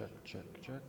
Check, check, check.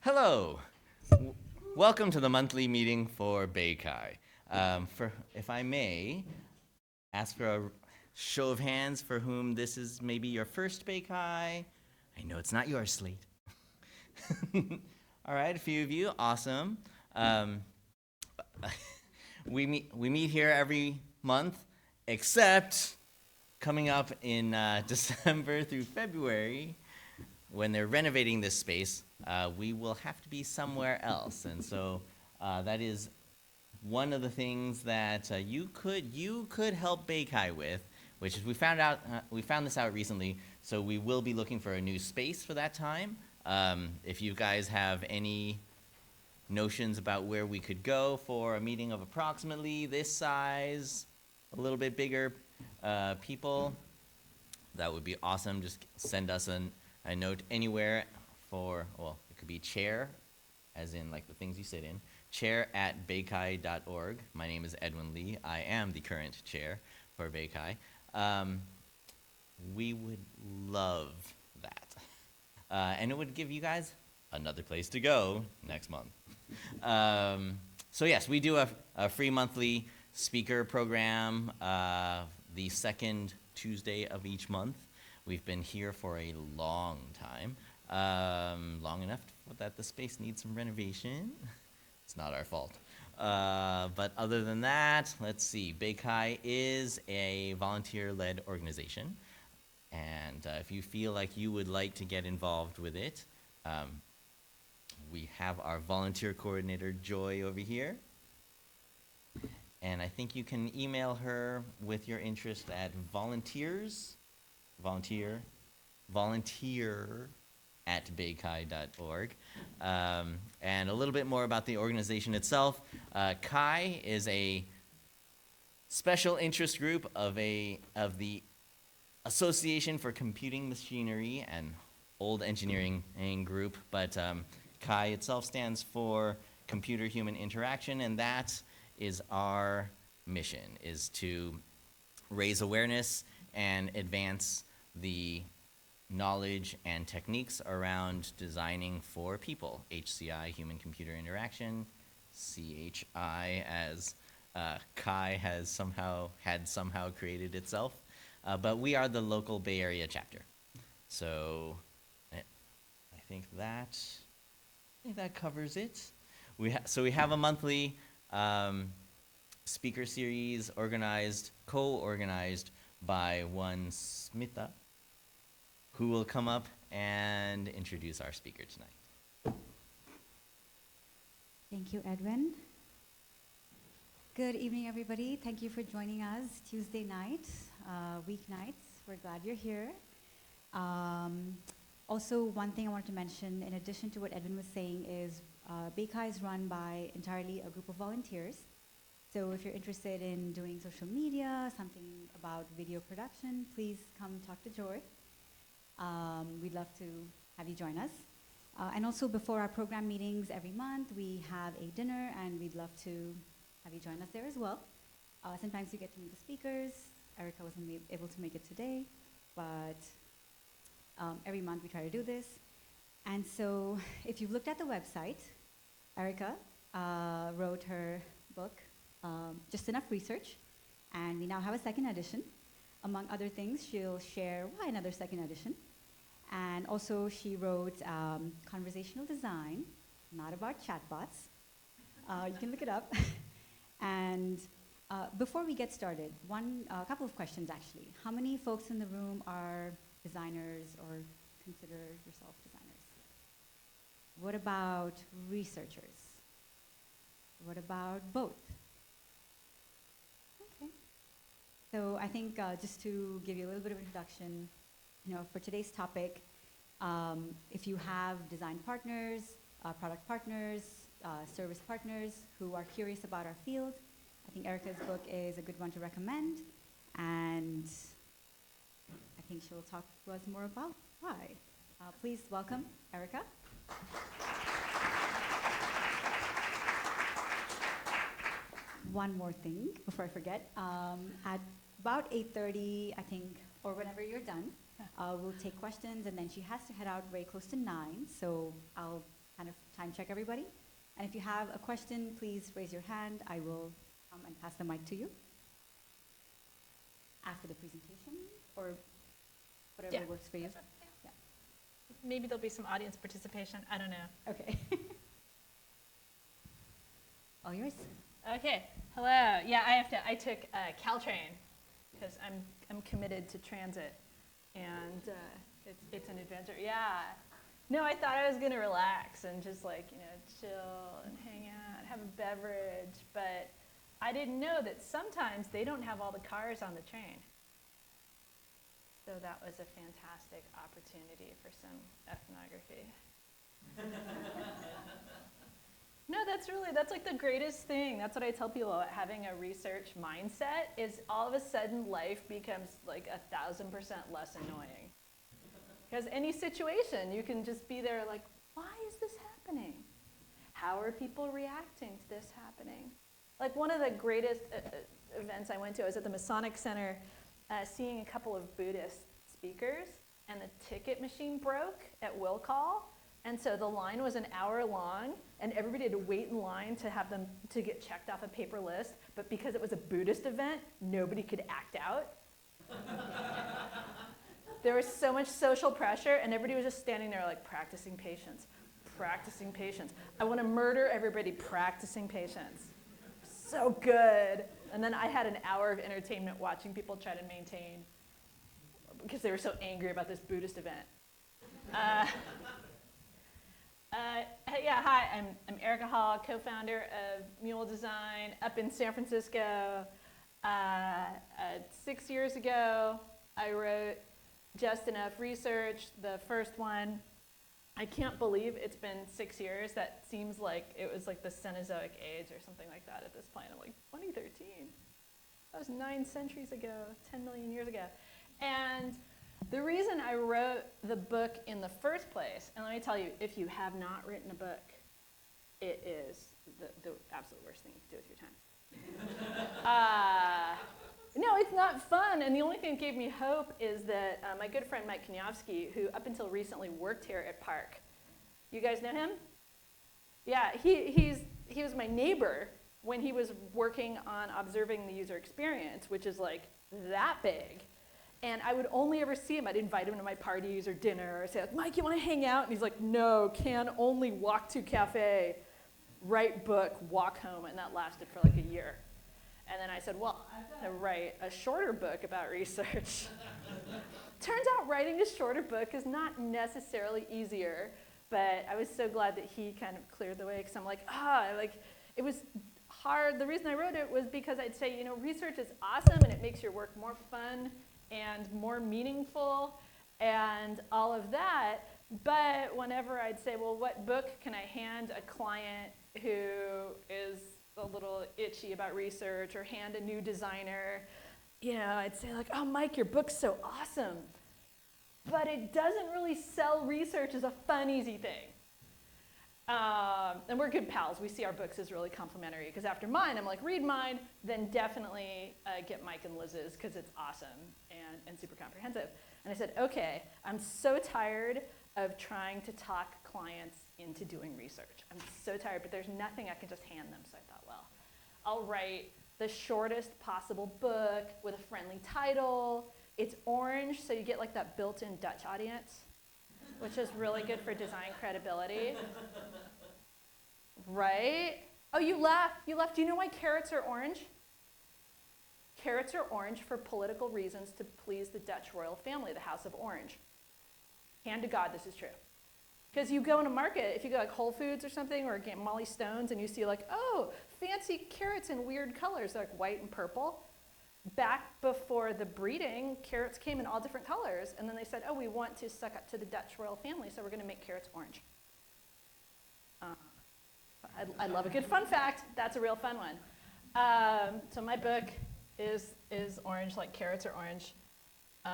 Hello. Welcome to the monthly meeting for Beikai. If I may, ask for a show of hands for whom this is maybe your first Beikai. I know it's not yours, Slate. All right, a few of you, awesome. Um, we meet here every month, except coming up in December through February, when they're renovating this space, we will have to be somewhere else. And so that is one of the things that you could help Beikai with, which is we found this out recently. So we will be looking for a new space for that time. If you guys have any notions about where we could go for a meeting of approximately this size, a little bit bigger people, that would be awesome. Just send us a note anywhere for, well, it could be chair, as in like the things you sit in, chair@beikai.org. My name is Edwin Lee. I am the current chair for Beikai. We would love that. And it would give you guys another place to go next month. So yes, we do a free monthly speaker program the second Tuesday of each month. We've been here for a long time, long enough that the space needs some renovation. It's not our fault. But other than that, let's see. Beikai is a volunteer-led organization. And if you feel like you would like to get involved with it, we have our volunteer coordinator, Joy, over here. And I think you can email her with your interest at volunteer at beikai.org. And a little bit more about the organization itself. Kai is a special interest group of the Association for Computing Machinery and Old Engineering group, but Kai itself stands for Computer-Human Interaction, and that is our mission, is to raise awareness and advance the knowledge and techniques around designing for people. HCI, Human Computer Interaction, CHI, as Kai has somehow created itself. But we are the local Bay Area chapter. So I think that covers it. So we have a monthly speaker series co-organized by one Smita, who will come up and introduce our speaker tonight. Thank you, Edwin. Good evening, everybody. Thank you for joining us Tuesday night, weeknights. We're glad you're here. Also, one thing I wanted to mention, in addition to what Edwin was saying, is BK is run by entirely a group of volunteers. So if you're interested in doing social media, something about video production, please come talk to Joy. We'd love to have you join us. And also, before our program meetings every month, we have a dinner, and we'd love to have you join us there as well. Sometimes you get to meet the speakers. Erica wasn't able to make it today, but every month we try to do this. And so if you've looked at the website, Erica wrote her book, Just Enough Research, and we now have a second edition. Among other things, she'll share why another second edition. And also she wrote Conversational Design, not about chatbots. You can look it up. And before we get started, a couple of questions actually. How many folks in the room are designers or consider yourself designers? What about researchers? What about both? Okay. So I think just to give you a little bit of introduction, for today's topic, if you have design partners, product partners, service partners who are curious about our field, I think Erica's book is a good one to recommend, and I think she'll talk to us more about why. Please welcome Erica. One more thing before I forget. At about 8:30, I think, or whenever you're done, we'll take questions, and then she has to head out very close to 9, so I'll kind of time check everybody. And if you have a question, please raise your hand. I will come and pass the mic to you after the presentation, or whatever works for you. Yeah. Maybe there'll be some audience participation. I don't know. Okay. All yours. Okay. Hello. Yeah, I took Caltrain because I'm committed to transit, and it's an adventure. Yeah. No, I thought I was gonna relax and just chill and hang out, have a beverage, but I didn't know that sometimes they don't have all the cars on the train. So that was a fantastic opportunity for some ethnography. No, that's like the greatest thing. That's what I tell people about having a research mindset, is all of a sudden life becomes like 1,000% less annoying. Because any situation, you can just be there like, why is this happening? How are people reacting to this happening? Like one of the greatest events I went to, I was at the Masonic Center seeing a couple of Buddhist speakers, and the ticket machine broke at will call. And so the line was an hour long, and everybody had to wait in line to have them to get checked off a paper list. But because it was a Buddhist event, nobody could act out. There was so much social pressure, and everybody was just standing there like practicing patience, practicing patience. I want to murder everybody practicing patience. So good. And then I had an hour of entertainment watching people try to maintain, because they were so angry about this Buddhist event. Yeah, hi, I'm Erica Hall, co-founder of Mule Design up in San Francisco. 6 years ago, I wrote Just Enough Research, the first one. I can't believe it's been 6 years. That seems like it was like the Cenozoic age or something like that at this point. I'm like, 2013. That was 9 centuries ago, 10 million years ago. And the reason I wrote the book in the first place, and let me tell you, if you have not written a book, it is the absolute worst thing you can do with your time. No, it's not fun, and the only thing that gave me hope is that my good friend Mike Kniavsky, who up until recently worked here at PARC, you guys know him? Yeah, he was my neighbor when he was working on observing the user experience, which is like that big. And I would only ever see him. I'd invite him to my parties or dinner, or say, like, Mike, you want to hang out? And he's like, no, can only walk to cafe, write book, walk home, and that lasted for like a year. And then I said, well, I've got to write a shorter book about research. Turns out writing a shorter book is not necessarily easier, but I was so glad that he kind of cleared the way, because I'm like, it was hard. The reason I wrote it was because I'd say, you know, research is awesome and it makes your work more fun and more meaningful and all of that. But whenever I'd say, well, what book can I hand a client who is a little itchy about research, or hand a new designer, you know, I'd say like, oh, Mike, your book's so awesome. But it doesn't really sell research as a fun, easy thing. And we're good pals. We see our books as really complementary, because after mine, I'm like, read mine, then definitely get Mike and Liz's, because it's awesome and super comprehensive. And I said, okay, I'm so tired of trying to talk clients into doing research. I'm so tired, but there's nothing I can just hand them. So I thought, well, I'll write the shortest possible book with a friendly title. It's orange, so you get like that built-in Dutch audience, which is really good for design credibility. Right? Oh, you laugh. You laugh. Do you know why carrots are orange? Carrots are orange for political reasons to please the Dutch royal family, the House of Orange. Hand to God, this is true. Because you go in a market, if you go like Whole Foods or something, or get Molly Stone's, and you see like, oh, fancy carrots in weird colors, like white and purple. Back before the breeding, carrots came in all different colors, and then they said, oh, we want to suck up to the Dutch royal family, so we're going to make carrots orange. I love a good fun fact. That's a real fun one. So my book is orange, like carrots are orange,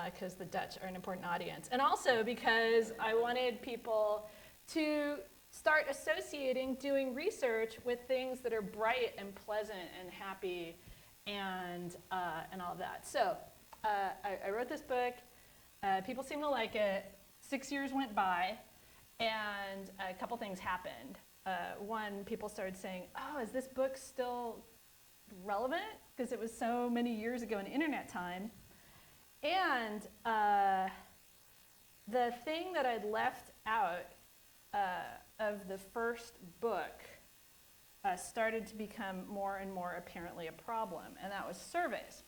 because the Dutch are an important audience. And also because I wanted people to start associating doing research with things that are bright and pleasant and happy and all of that. So I wrote this book. People seem to like it. 6 years went by, and a couple things happened. One, people started saying, oh, is this book still relevant? Because it was so many years ago in internet time. And the thing that I'd left out of the first book started to become more and more apparently a problem, and that was surveys.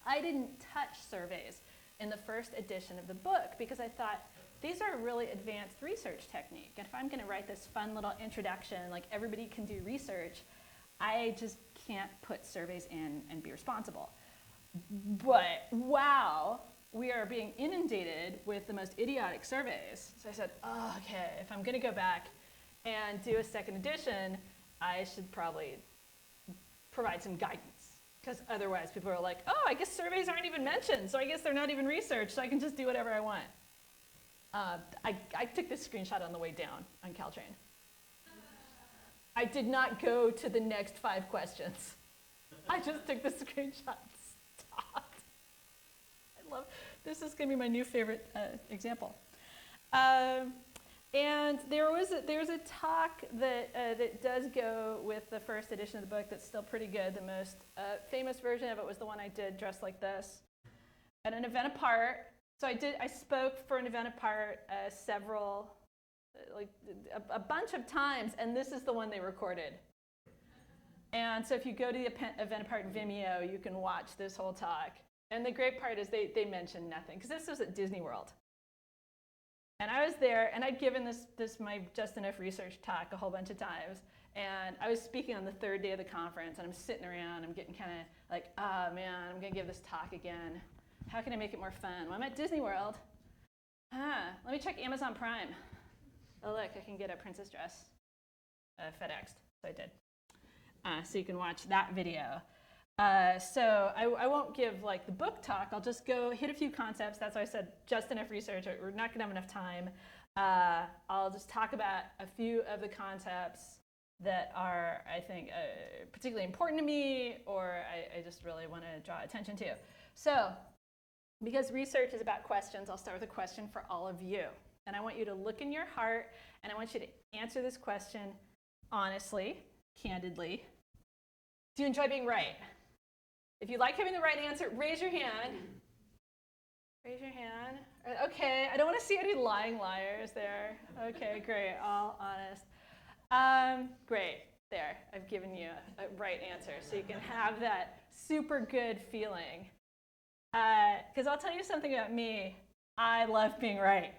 I didn't touch surveys in the first edition of the book because I thought, these are a really advanced research technique. And if I'm going to write this fun little introduction, like everybody can do research, I just can't put surveys in and be responsible. But wow, we are being inundated with the most idiotic surveys. So I said, oh, okay, if I'm going to go back and do a second edition, I should probably provide some guidance. Because otherwise people are like, oh, I guess surveys aren't even mentioned, so I guess they're not even research, so I can just do whatever I want. I took this screenshot on the way down on Caltrain. I did not go to the next 5 questions. I just took the screenshot and stopped. I love, this is going to be my new favorite example. And there's a talk that does go with the first edition of the book that's still pretty good. The most famous version of it was the one I did dressed like this at an event apart. So I spoke for an event apart a bunch of times, and this is the one they recorded. And so if you go to the event apart in Vimeo, you can watch this whole talk. And the great part is they mention nothing, because this was at Disney World. And I was there, and I'd given this my Just Enough Research talk a whole bunch of times. And I was speaking on the 3rd day of the conference, and I'm sitting around, I'm getting kind of like, oh man, I'm going to give this talk again. How can I make it more fun? Well, I'm at Disney World. Let me check Amazon Prime. Oh, look, I can get a princess dress FedExed. So I did. So you can watch that video. So I won't give like the book talk. I'll just go hit a few concepts. That's why I said just enough research. We're not going to have enough time. I'll just talk about a few of the concepts that are, I think, particularly important to me, or I just really want to draw attention to. So because research is about questions, I'll start with a question for all of you. And I want you to look in your heart, and I want you to answer this question honestly, candidly. Do you enjoy being right? If you like having the right answer, raise your hand. Raise your hand. Okay, I don't want to see any lying liars there. Okay, great, all honest. Great, there, I've given you a right answer, so you can have that super good feeling. Because I'll tell you something about me. I love being right.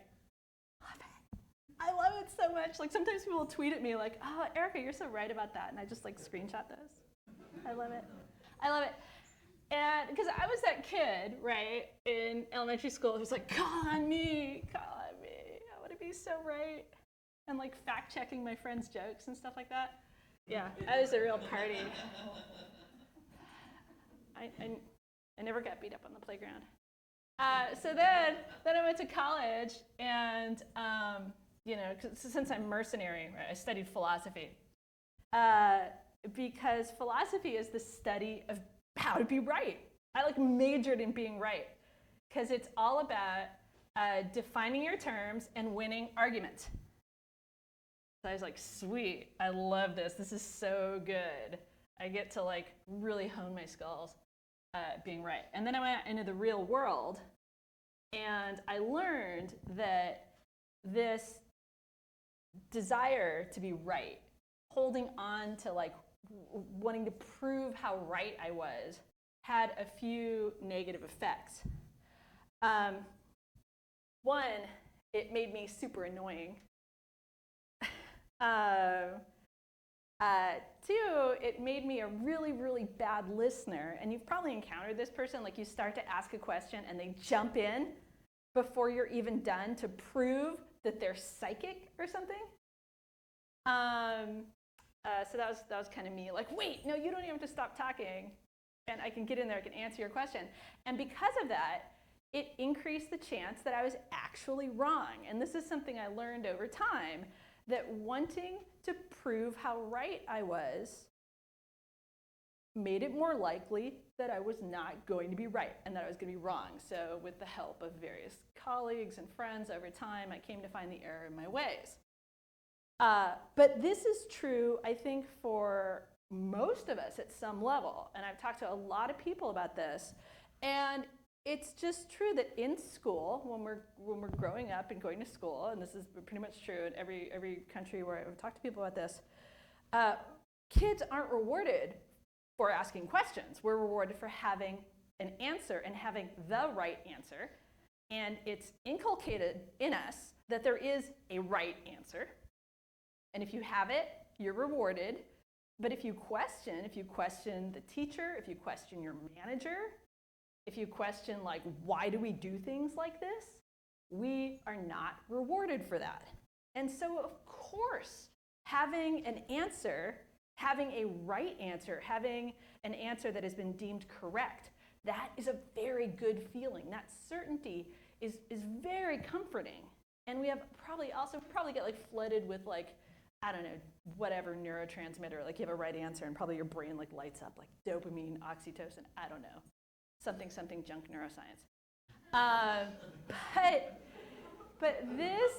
Love it. I love it so much. Like sometimes people will tweet at me like, oh, Erica, you're so right about that. And I just like screenshot those. I love it. I love it. And because I was that kid, right, in elementary school who's like, call on me. I want to be so right. And like fact checking my friends' jokes and stuff like that. Yeah, I was a real party. I never got beat up on the playground. So then I went to college, and since I'm mercenary, right, I studied philosophy because philosophy is the study of how to be right. I like majored in being right because it's all about defining your terms and winning arguments. So I was like, sweet, I love this. This is so good. I get to like really hone my skills being right. And then I went into the real world, and I learned that this desire to be right, holding on to like wanting to prove how right I was, had a few negative effects. One, it made me super annoying. Two, it made me a really, really bad listener. And you've probably encountered this person, like you start to ask a question and they jump in before you're even done to prove that they're psychic or something. So that was kind of me, like, wait, no, you don't even have to stop talking. And I can get in there, I can answer your question. And because of that, it increased the chance that I was actually wrong. And this is something I learned over time, that wanting to prove how right I was made it more likely that I was not going to be right and that I was going to be wrong. So with the help of various colleagues and friends over time, I came to find the error in my ways. But this is true, I think, for most of us at some level. And I've talked to a lot of people about this. And it's just true that in school, when we're growing up and going to school, and this is pretty much true in every country where I've talked to people about this, kids aren't rewarded for asking questions. We're rewarded for having an answer and having the right answer. And it's inculcated in us that there is a right answer. And if you have it, you're rewarded. But if you question the teacher, if you question your manager, if you question, like, why do we do things like this? We are not rewarded for that. And so, of course, having an answer, having a right answer, having an answer that has been deemed correct, that is a very good feeling. That certainty is very comforting. And we have probably get like flooded with like, I don't know, whatever neurotransmitter, like you have a right answer and probably your brain like lights up like dopamine, oxytocin, I don't know. Something junk neuroscience. But this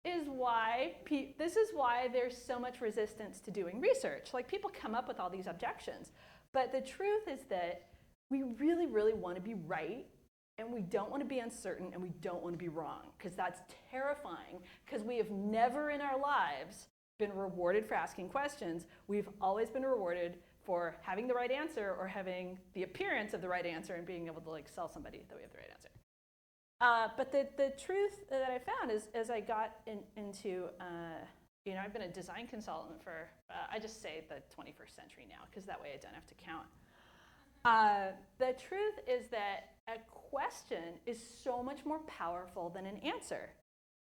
is why there's so much resistance to doing research. Like people come up with all these objections. But the truth is that we really, really want to be right, and we don't want to be uncertain, and we don't want to be wrong, because that's terrifying, because we have never in our lives been rewarded for asking questions. We've always been rewarded for having the right answer or having the appearance of the right answer and being able to like sell somebody that we have the right answer. But the truth that I found is, as I got into, I've been a design consultant for, I just say the 21st century now, because that way I don't have to count. The truth is that a question is so much more powerful than an answer.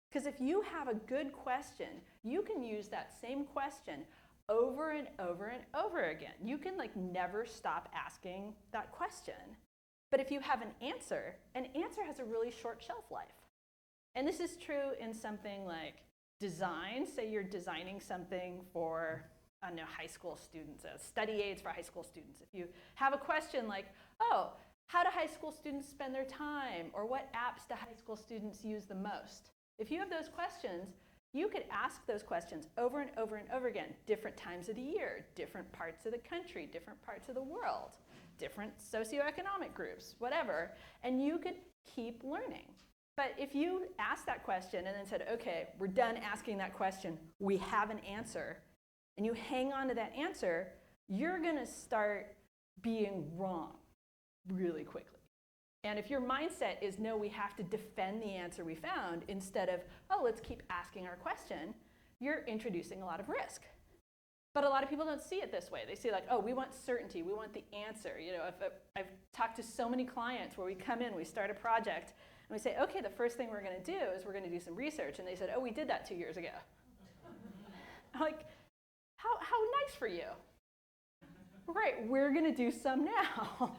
Because if you have a good question, you can use that same question over and over and over again. You can like never stop asking that question. But if you have an answer has a really short shelf life. And this is true in something like design. Say you're designing something for, I don't know, high school students, study aids for high school students. If you have a question like, oh, how do high school students spend their time? Or what apps do high school students use the most? If you have those questions, you could ask those questions over and over and over again, different times of the year, different parts of the country, different parts of the world, different socioeconomic groups, whatever, and you could keep learning. But if you ask that question and then said, okay, we're done asking that question, we have an answer, and you hang on to that answer, you're going to start being wrong really quickly. And if your mindset is, no, we have to defend the answer we found, instead of, oh, let's keep asking our question, you're introducing a lot of risk. But a lot of people don't see it this way. They see like, oh, we want certainty, we want the answer. You know, I've talked to so many clients where we come in, we start a project, and we say, okay, the first thing we're going to do is we're going to do some research. And they said, oh, we did that 2 years ago. I'm like, how nice for you. Great, we're going to do some now.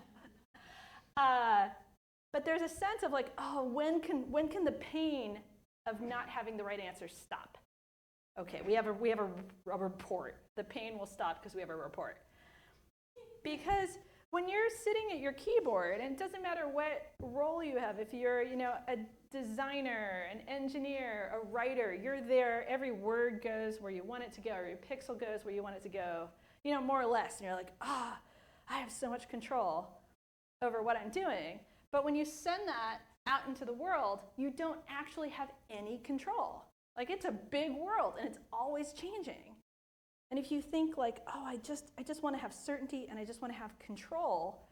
But there's a sense of like, oh, when can the pain of not having the right answer stop? Okay, we have a report. The pain will stop because we have a report. Because when you're sitting at your keyboard, and it doesn't matter what role you have, if you're, you know, a designer, an engineer, a writer, you're there, every word goes where you want it to go, every pixel goes where you want it to go, you know, more or less. And you're like, I have so much control over what I'm doing. But when you send that out into the world, you don't actually have any control. Like, it's a big world, and it's always changing. And if you think like, oh, I just want to have certainty and I just want to have control,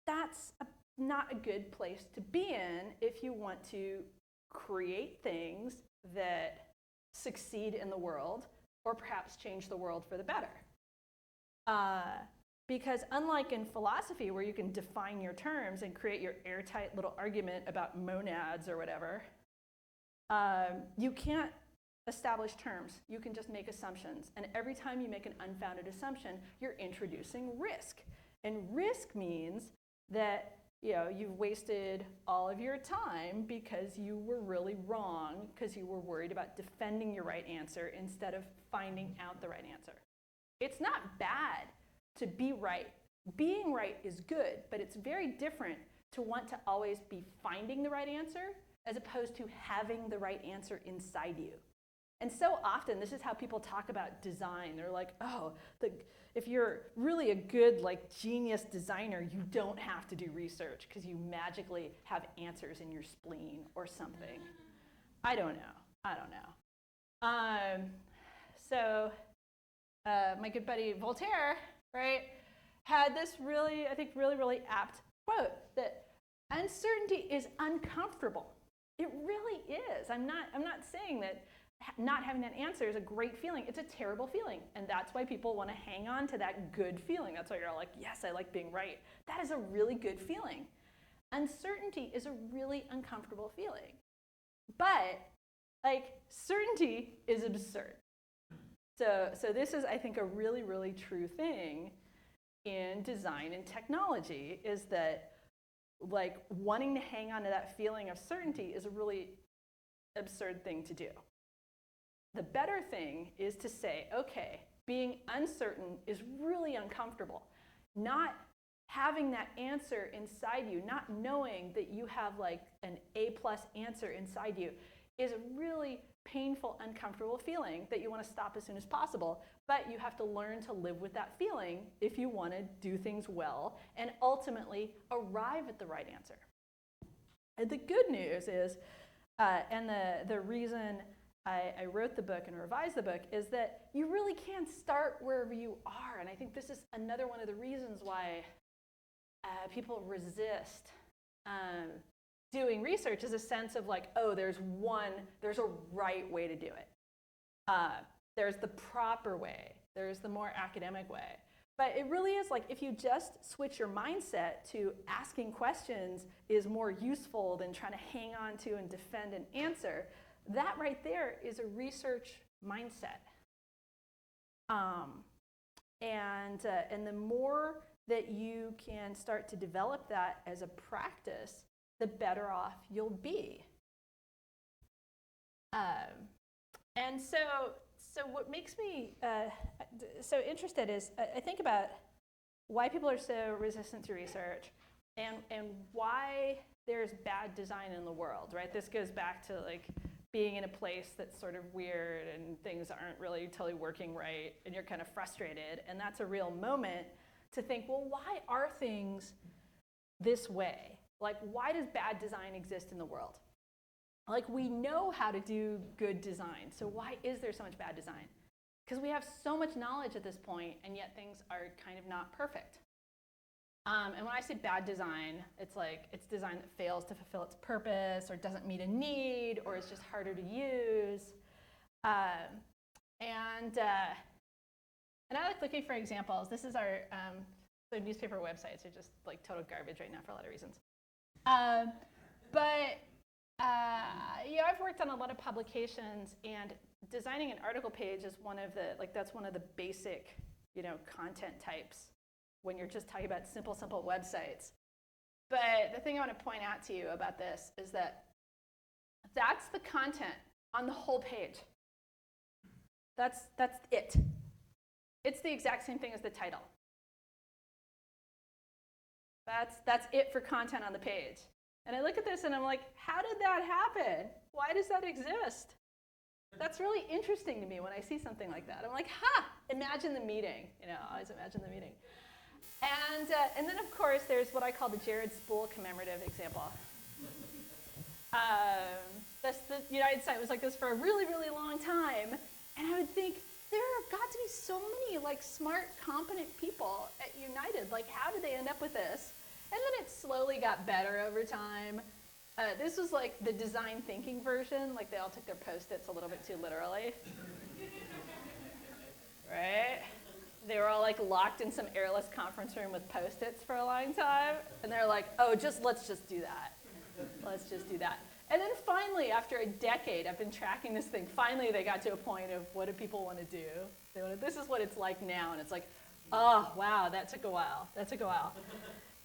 that's not a good place to be in if you want to create things that succeed in the world or perhaps change the world for the better. Because unlike in philosophy, where you can define your terms and create your airtight little argument about monads or whatever, you can't establish terms. You can just make assumptions. And every time you make an unfounded assumption, you're introducing risk. And risk means that, you know, you've wasted all of your time because you were really wrong, because you were worried about defending your right answer instead of finding out the right answer. It's not bad to be right. Being right is good, but it's very different to want to always be finding the right answer as opposed to having the right answer inside you. And so often, this is how people talk about design. They're like, oh, if you're really a good, like, genius designer, you don't have to do research because you magically have answers in your spleen or something. I don't know. So my good buddy Voltaire, right, had this really, I think, really apt quote that uncertainty is uncomfortable. It really is. I'm not saying that not having that answer is a great feeling. It's a terrible feeling. And that's why people want to hang on to that good feeling. That's why you're all like, yes, I like being right. That is a really good feeling. Uncertainty is a really uncomfortable feeling. But, like, certainty is absurd. So this is, I think, a really true thing in design and technology, is that, like, wanting to hang on to that feeling of certainty is a really absurd thing to do. The better thing is to say, okay, being uncertain is really uncomfortable. Not having that answer inside you, not knowing that you have like an A+ answer inside you, is a really painful, uncomfortable feeling that you want to stop as soon as possible. But you have to learn to live with that feeling if you want to do things well and ultimately arrive at the right answer. And the good news is, and the reason I wrote the book and revised the book, is that you really can start wherever you are. And I think this is another one of the reasons why people resist doing research, is a sense of like, oh, there's a right way to do it. There's the proper way. There's the more academic way. But it really is like, if you just switch your mindset to asking questions is more useful than trying to hang on to and defend an answer, that right there is a research mindset. And the more that you can start to develop that as a practice, the better off you'll be. And so what makes me so interested is, I think about why people are so resistant to research and why there's bad design in the world, right? This goes back to like being in a place that's sort of weird and things aren't really totally working right and you're kind of frustrated. And that's a real moment to think, well, why are things this way? Like, why does bad design exist in the world? Like, we know how to do good design, so why is there so much bad design? Because we have so much knowledge at this point, and yet things are kind of not perfect. And when I say bad design, it's like it's design that fails to fulfill its purpose or doesn't meet a need or is just harder to use. And I like looking for examples. This is our so newspaper websites are just like total garbage right now for a lot of reasons. But I've worked on a lot of publications, and designing an article page is one of the that's one of the basic content types when you're just talking about simple websites. But the thing I want to point out to you about this is that that's the content on the whole page. That's it. It's the exact same thing as the title. That's it for content on the page. And I look at this and I'm like, how did that happen? Why does that exist? That's really interesting to me when I see something like that. I'm like, imagine the meeting. I always imagine the meeting. And then, of course, there's what I call the Jared Spool commemorative example. The United site was like this for a really, really long time. And I would think, there have got to be so many smart, competent people at United. How did they end up with this? And then it slowly got better over time. This was the design thinking version. They all took their Post-its a little bit too literally. Right? They were all locked in some airless conference room with Post-its for a long time. And they're like, oh, let's just do that. Let's just do that. And then finally, after a decade, I've been tracking this thing. Finally, they got to a point of what do people want to do? This is what it's like now. And it's like, oh, wow, that took a while. That took a while.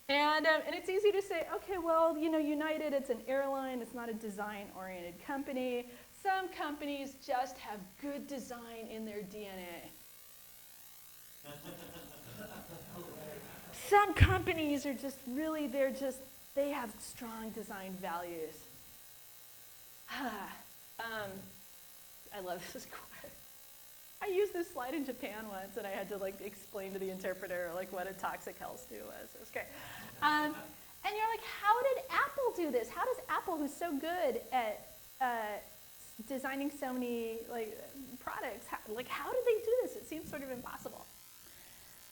And it's easy to say, okay, well, United, it's an airline. It's not a design-oriented company. Some companies just have good design in their DNA. Some companies are just really, they have strong design values. I love this quote. I used this slide in Japan once, and I had to explain to the interpreter what a toxic hell stew was. It was great. And you're like, how did Apple do this? How does Apple, who's so good at designing so many products, how did they do this? It seems sort of impossible.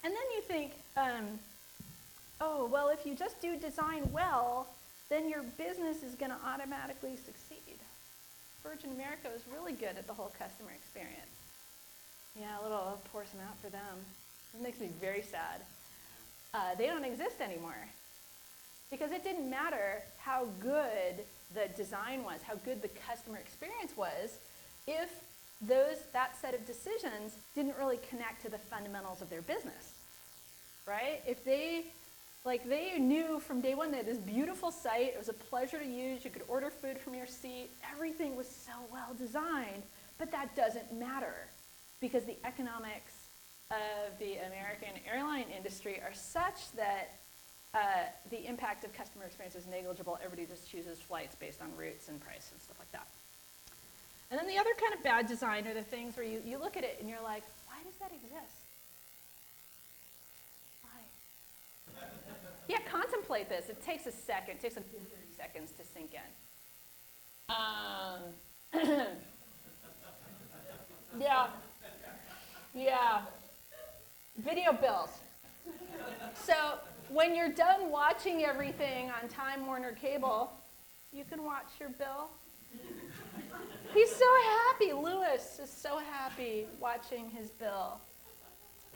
And then you think, oh, well, if you just do design well, then your business is going to automatically succeed. Virgin America is really good at the whole customer experience. Yeah, I'll pour some out for them. It makes me very sad. They don't exist anymore. Because it didn't matter how good the design was, how good the customer experience was, if that set of decisions didn't really connect to the fundamentals of their business, right? If they knew from day one that this beautiful site, it was a pleasure to use, you could order food from your seat, everything was so well designed, but that doesn't matter because the economics of the American airline industry are such that the impact of customer experience is negligible. Everybody just chooses flights based on routes and price and stuff like that. And then the other kind of bad design are the things where you look at it and you're like, why does that exist? Yeah, contemplate this. It takes a second. It takes 30 seconds to sink in. Yeah. Video bills. So when you're done watching everything on Time Warner Cable, you can watch your bill. He's so happy. Lewis is so happy watching his bill.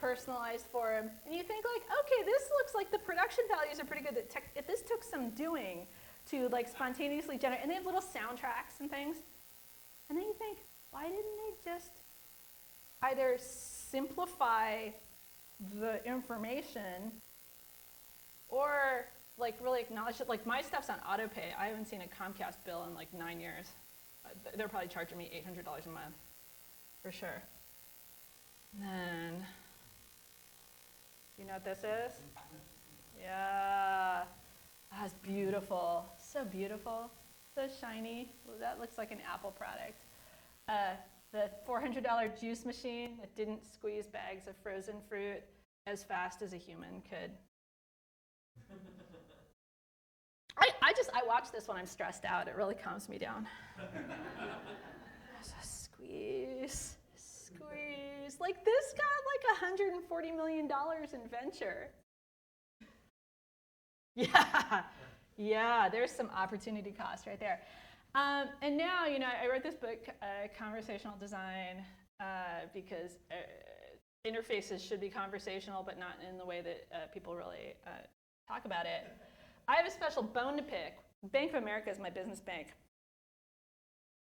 Personalized for him, and you think okay, this looks like the production values are pretty good. If this took some doing to spontaneously generate, and they have little soundtracks and things, and then you think, why didn't they just either simplify the information or really acknowledge it? My stuff's on autopay. I haven't seen a Comcast bill in 9 years. They're probably charging me $800 a month, for sure. And then. You know what this is? Yeah. That's beautiful. So beautiful. So shiny. Well, that looks like an Apple product. The $400 juice machine that didn't squeeze bags of frozen fruit as fast as a human could. I watch this when I'm stressed out. It really calms me down. So squeeze. This got $140 million in venture. Yeah, there's some opportunity cost right there. And now, I wrote this book, Conversational Design, because interfaces should be conversational, but not in the way that people really talk about it. I have a special bone to pick. Bank of America is my business bank.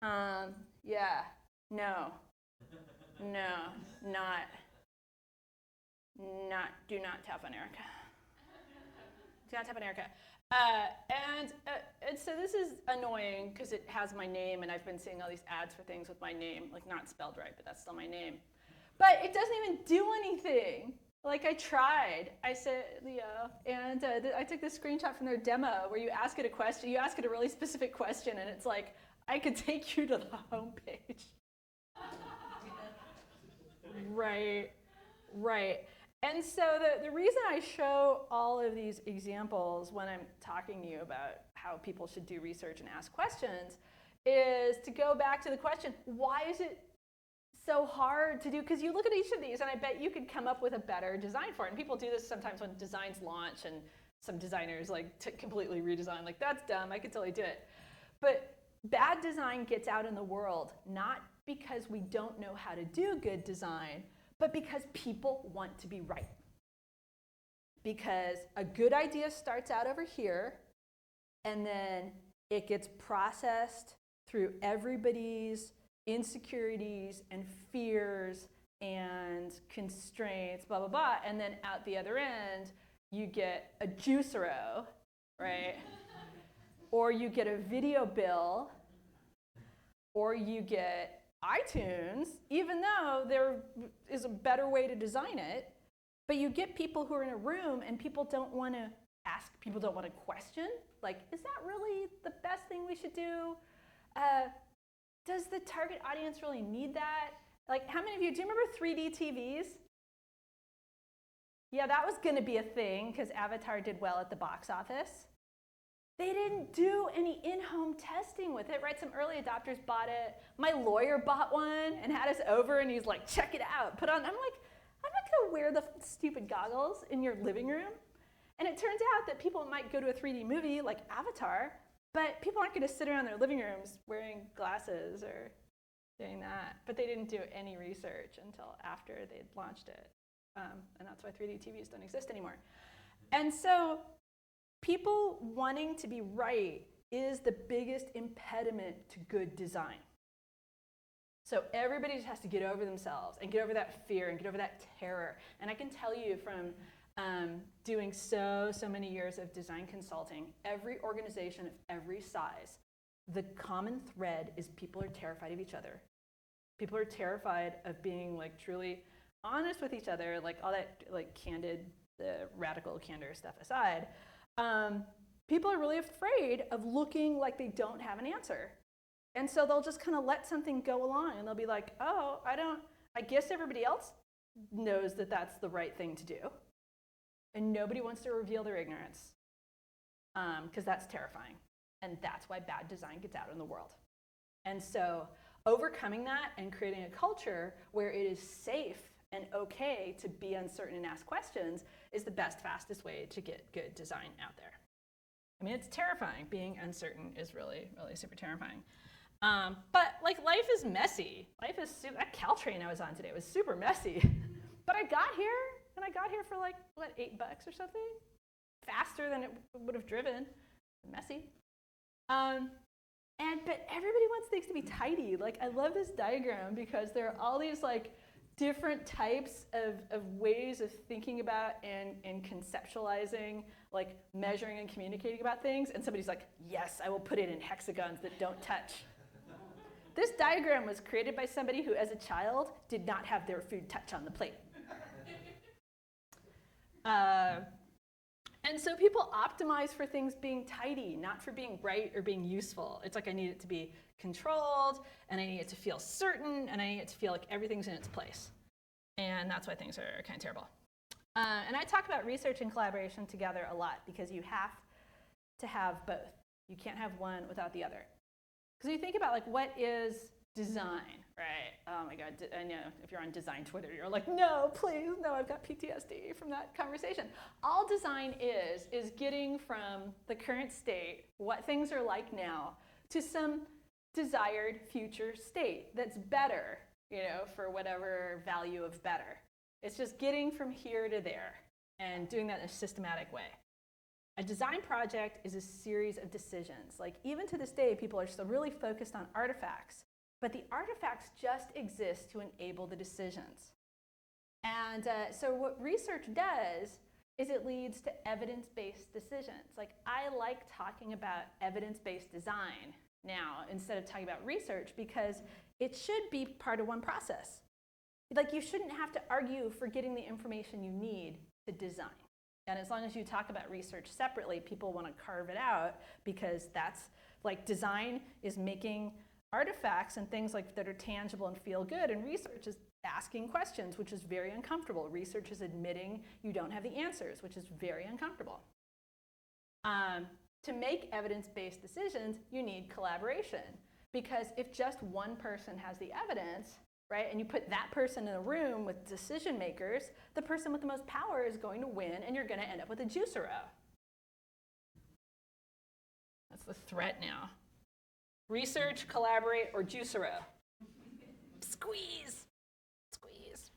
Yeah, no, do not tap on Erica. Do not tap on Erica. And so this is annoying because it has my name, and I've been seeing all these ads for things with my name, like not spelled right, but that's still my name. But it doesn't even do anything. Like I tried. I said, and I took this screenshot from their demo where you ask it a question, you ask it a really specific question, and it's like, I could take you to the homepage. Right. And so the reason I show all of these examples when I'm talking to you about how people should do research and ask questions is to go back to the question, why is it so hard to do? Because you look at each of these and I bet you could come up with a better design for it. And people do this sometimes when designs launch and some designers like completely redesign, like that's dumb, I could totally do it. But bad design gets out in the world, not because we don't know how to do good design, but because people want to be right. Because a good idea starts out over here, and then it gets processed through everybody's insecurities and fears and constraints, blah, blah, blah, and then out the other end, you get a juicero, right? Or you get a video bill, or you get iTunes, even though there is a better way to design it, but you get people who are in a room and people don't want to ask, people don't want to question, like, is that really the best thing we should do? Does the target audience really need that? Like, how many of you, do you remember 3D TVs? Yeah, that was going to be a thing because Avatar did well at the box office. They didn't do any in-home testing with it, right? Some early adopters bought it. My lawyer bought one and had us over, and he's like, check it out. Put on, I'm like, I'm not going to wear the stupid goggles in your living room. And it turns out that people might go to a 3D movie like Avatar, but people aren't going to sit around their living rooms wearing glasses or doing that. But they didn't do any research until after they'd launched it. And that's why 3D TVs don't exist anymore. And so people wanting to be right is the biggest impediment to good design. So everybody just has to get over themselves and get over that fear and get over that terror. And I can tell you from doing so many years of design consulting, every organization of every size, the common thread is people are terrified of each other. People are terrified of being like truly honest with each other, like all that like candid, the radical candor stuff aside. People are really afraid of looking like they don't have an answer. And so they'll just kind of let something go along and they'll be like, oh, I guess everybody else knows that that's the right thing to do. And nobody wants to reveal their ignorance because that's terrifying. And that's why bad design gets out in the world. And so overcoming that and creating a culture where it is safe and okay to be uncertain and ask questions is the best, fastest way to get good design out there. I mean, it's terrifying. Being uncertain is really, really super terrifying. But like life is messy. Life is that Caltrain I was on today was super messy. But I got here, and I got here for like, what, $8 or something? Faster than it would have driven. Messy. But everybody wants things to be tidy. Like, I love this diagram because there are all these like different types of ways of thinking about and conceptualizing, like measuring and communicating about things. And somebody's like, yes, I will put it in hexagons that don't touch. This diagram was created by somebody who, as a child, did not have their food touch on the plate. And so people optimize for things being tidy, not for being right or being useful. It's like I need it to be controlled, and I need it to feel certain, and I need it to feel like everything's in its place. And that's why things are kind of terrible. And I talk about research and collaboration together a lot because you have to have both. You can't have one without the other. Because you think about like what is design, right? Oh my God, I know if you're on design Twitter, you're like, no, please, no, I've got PTSD from that conversation. All design is getting from the current state, what things are like now, to some desired future state that's better, for whatever value of better. It's just getting from here to there and doing that in a systematic way. A design project is a series of decisions. Like, even to this day, people are still really focused on artifacts, but the artifacts just exist to enable the decisions. And so what research does is it leads to evidence-based decisions. Like, I like talking about evidence-based design now instead of talking about research, because it should be part of one process. Like, you shouldn't have to argue for getting the information you need to design. And as long as you talk about research separately, people want to carve it out, because that's like, design is making artifacts and things like that are tangible and feel good, and research is asking questions, which is very uncomfortable. Research is admitting you don't have the answers, which is very uncomfortable. To make evidence-based decisions, you need collaboration, because if just one person has the evidence, right, and you put that person in a room with decision makers, the person with the most power is going to win, and you're going to end up with a juicero. That's the threat now. Research, collaborate, or juicero. Squeeze. Squeeze.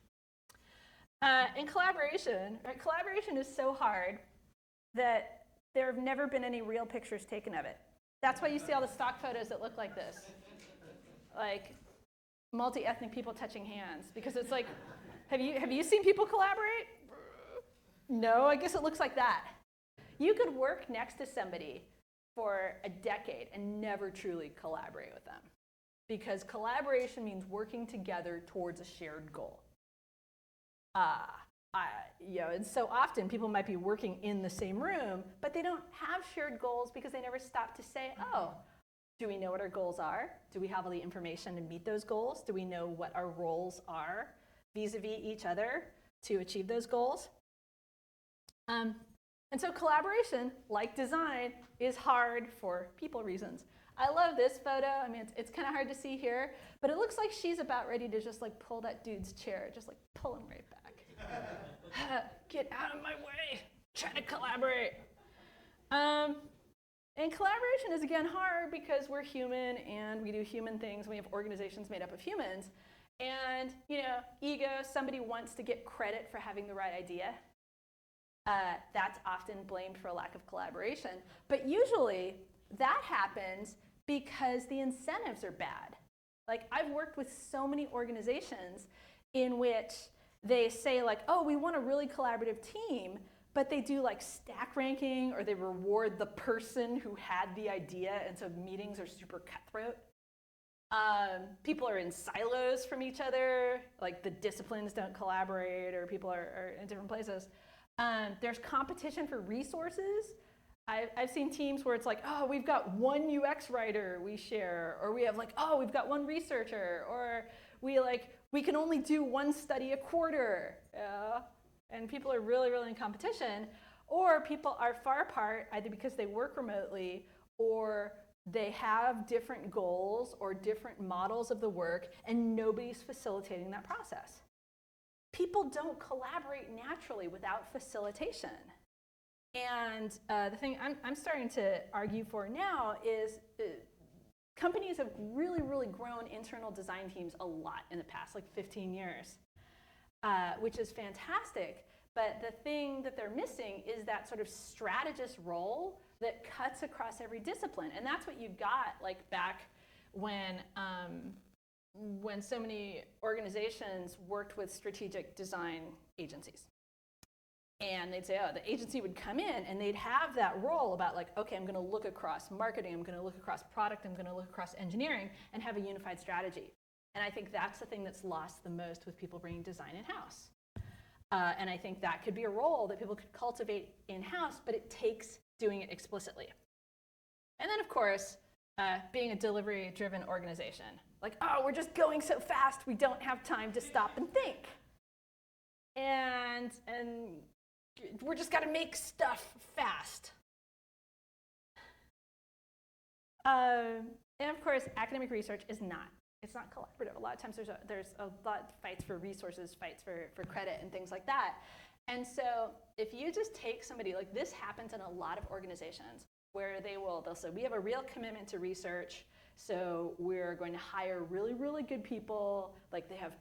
In collaboration, right, collaboration is so hard that there have never been any real pictures taken of it. That's why you see all the stock photos that look like this. Like, multi-ethnic people touching hands, because it's like, have you seen people collaborate? No, I guess it looks like that. You could work next to somebody for a decade and never truly collaborate with them, because collaboration means working together towards a shared goal. And so often people might be working in the same room, but they don't have shared goals because they never stop to say, oh, do we know what our goals are? Do we have all the information to meet those goals? Do we know what our roles are vis-a-vis each other to achieve those goals? And so collaboration, like design, is hard for people reasons. I love this photo. I mean, it's kind of hard to see here, but it looks like she's about ready to just like pull that dude's chair, just like pull him right back. Get out of my way, trying to collaborate. And collaboration is, again, hard because we're human and we do human things. We have organizations made up of humans. And, ego, somebody wants to get credit for having the right idea. That's often blamed for a lack of collaboration. But usually that happens because the incentives are bad. Like, I've worked with so many organizations in which they say, like, oh, we want a really collaborative team, but they do like stack ranking, or they reward the person who had the idea, and so meetings are super cutthroat. People are in silos from each other, like the disciplines don't collaborate, or people are in different places. There's competition for resources. I've seen teams where it's like, oh, we've got one UX writer we share, or we have like, oh, we've got one researcher, or we can only do one study a quarter. And people are really, really in competition, or people are far apart either because they work remotely, or they have different goals or different models of the work, and nobody's facilitating that process. People don't collaborate naturally without facilitation. And the thing I'm starting to argue for now is companies have really, really grown internal design teams a lot in the past, like 15 years. Which is fantastic, but the thing that they're missing is that sort of strategist role that cuts across every discipline. And that's what you got like back when so many organizations worked with strategic design agencies. And they'd say, oh, the agency would come in and they'd have that role about like, okay, I'm going to look across marketing, I'm going to look across product, I'm going to look across engineering, and have a unified strategy. And I think that's the thing that's lost the most with people bringing design in-house. And I think that could be a role that people could cultivate in-house, but it takes doing it explicitly. And then, of course, being a delivery-driven organization. Like, oh, we're just going so fast, we don't have time to stop and think. And we're just got to make stuff fast. And of course, academic research is not It's not collaborative. A lot of times there's a lot of fights for resources, fights for credit and things like that. And so if you just take somebody, like this happens in a lot of organizations where they'll say, we have a real commitment to research, so we're going to hire really, really good people, like they have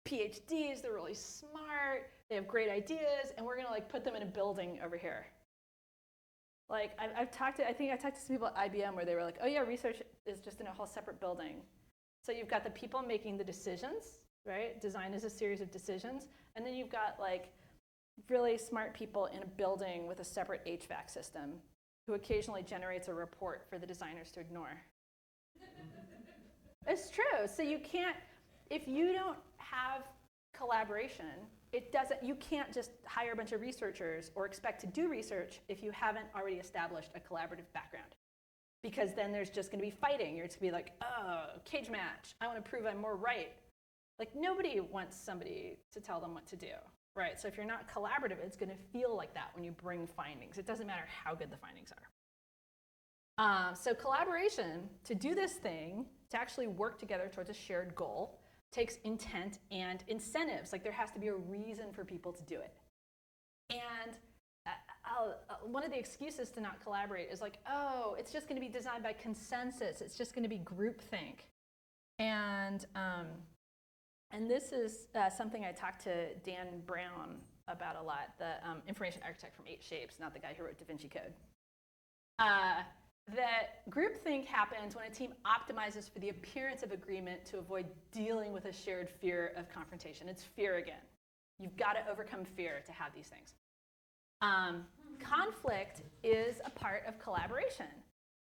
PhDs, they're really smart, they have great ideas, and we're gonna like put them in a building over here. Like I think I talked to some people at IBM where they were like, oh yeah, research is just in a whole separate building. So you've got the people making the decisions, right? Design is a series of decisions, and then you've got like really smart people in a building with a separate HVAC system who occasionally generates a report for the designers to ignore. It's true. So you can't, if you don't have collaboration, you can't just hire a bunch of researchers or expect to do research if you haven't already established a collaborative background. Because then there's just gonna be fighting. You're just gonna be like, oh, cage match. I wanna prove I'm more right. Like nobody wants somebody to tell them what to do, right? So if you're not collaborative, it's gonna feel like that when you bring findings. It doesn't matter how good the findings are. So collaboration, to do this thing, to actually work together towards a shared goal, takes intent and incentives. Like there has to be a reason for people to do it. And one of the excuses to not collaborate is like, oh, it's just going to be designed by consensus. It's just going to be groupthink. And this is something I talked to Dan Brown about a lot, the information architect from 8 Shapes, not the guy who wrote Da Vinci Code. That groupthink happens when a team optimizes for the appearance of agreement to avoid dealing with a shared fear of confrontation. It's fear again. You've got to overcome fear to have these things. Conflict is a part of collaboration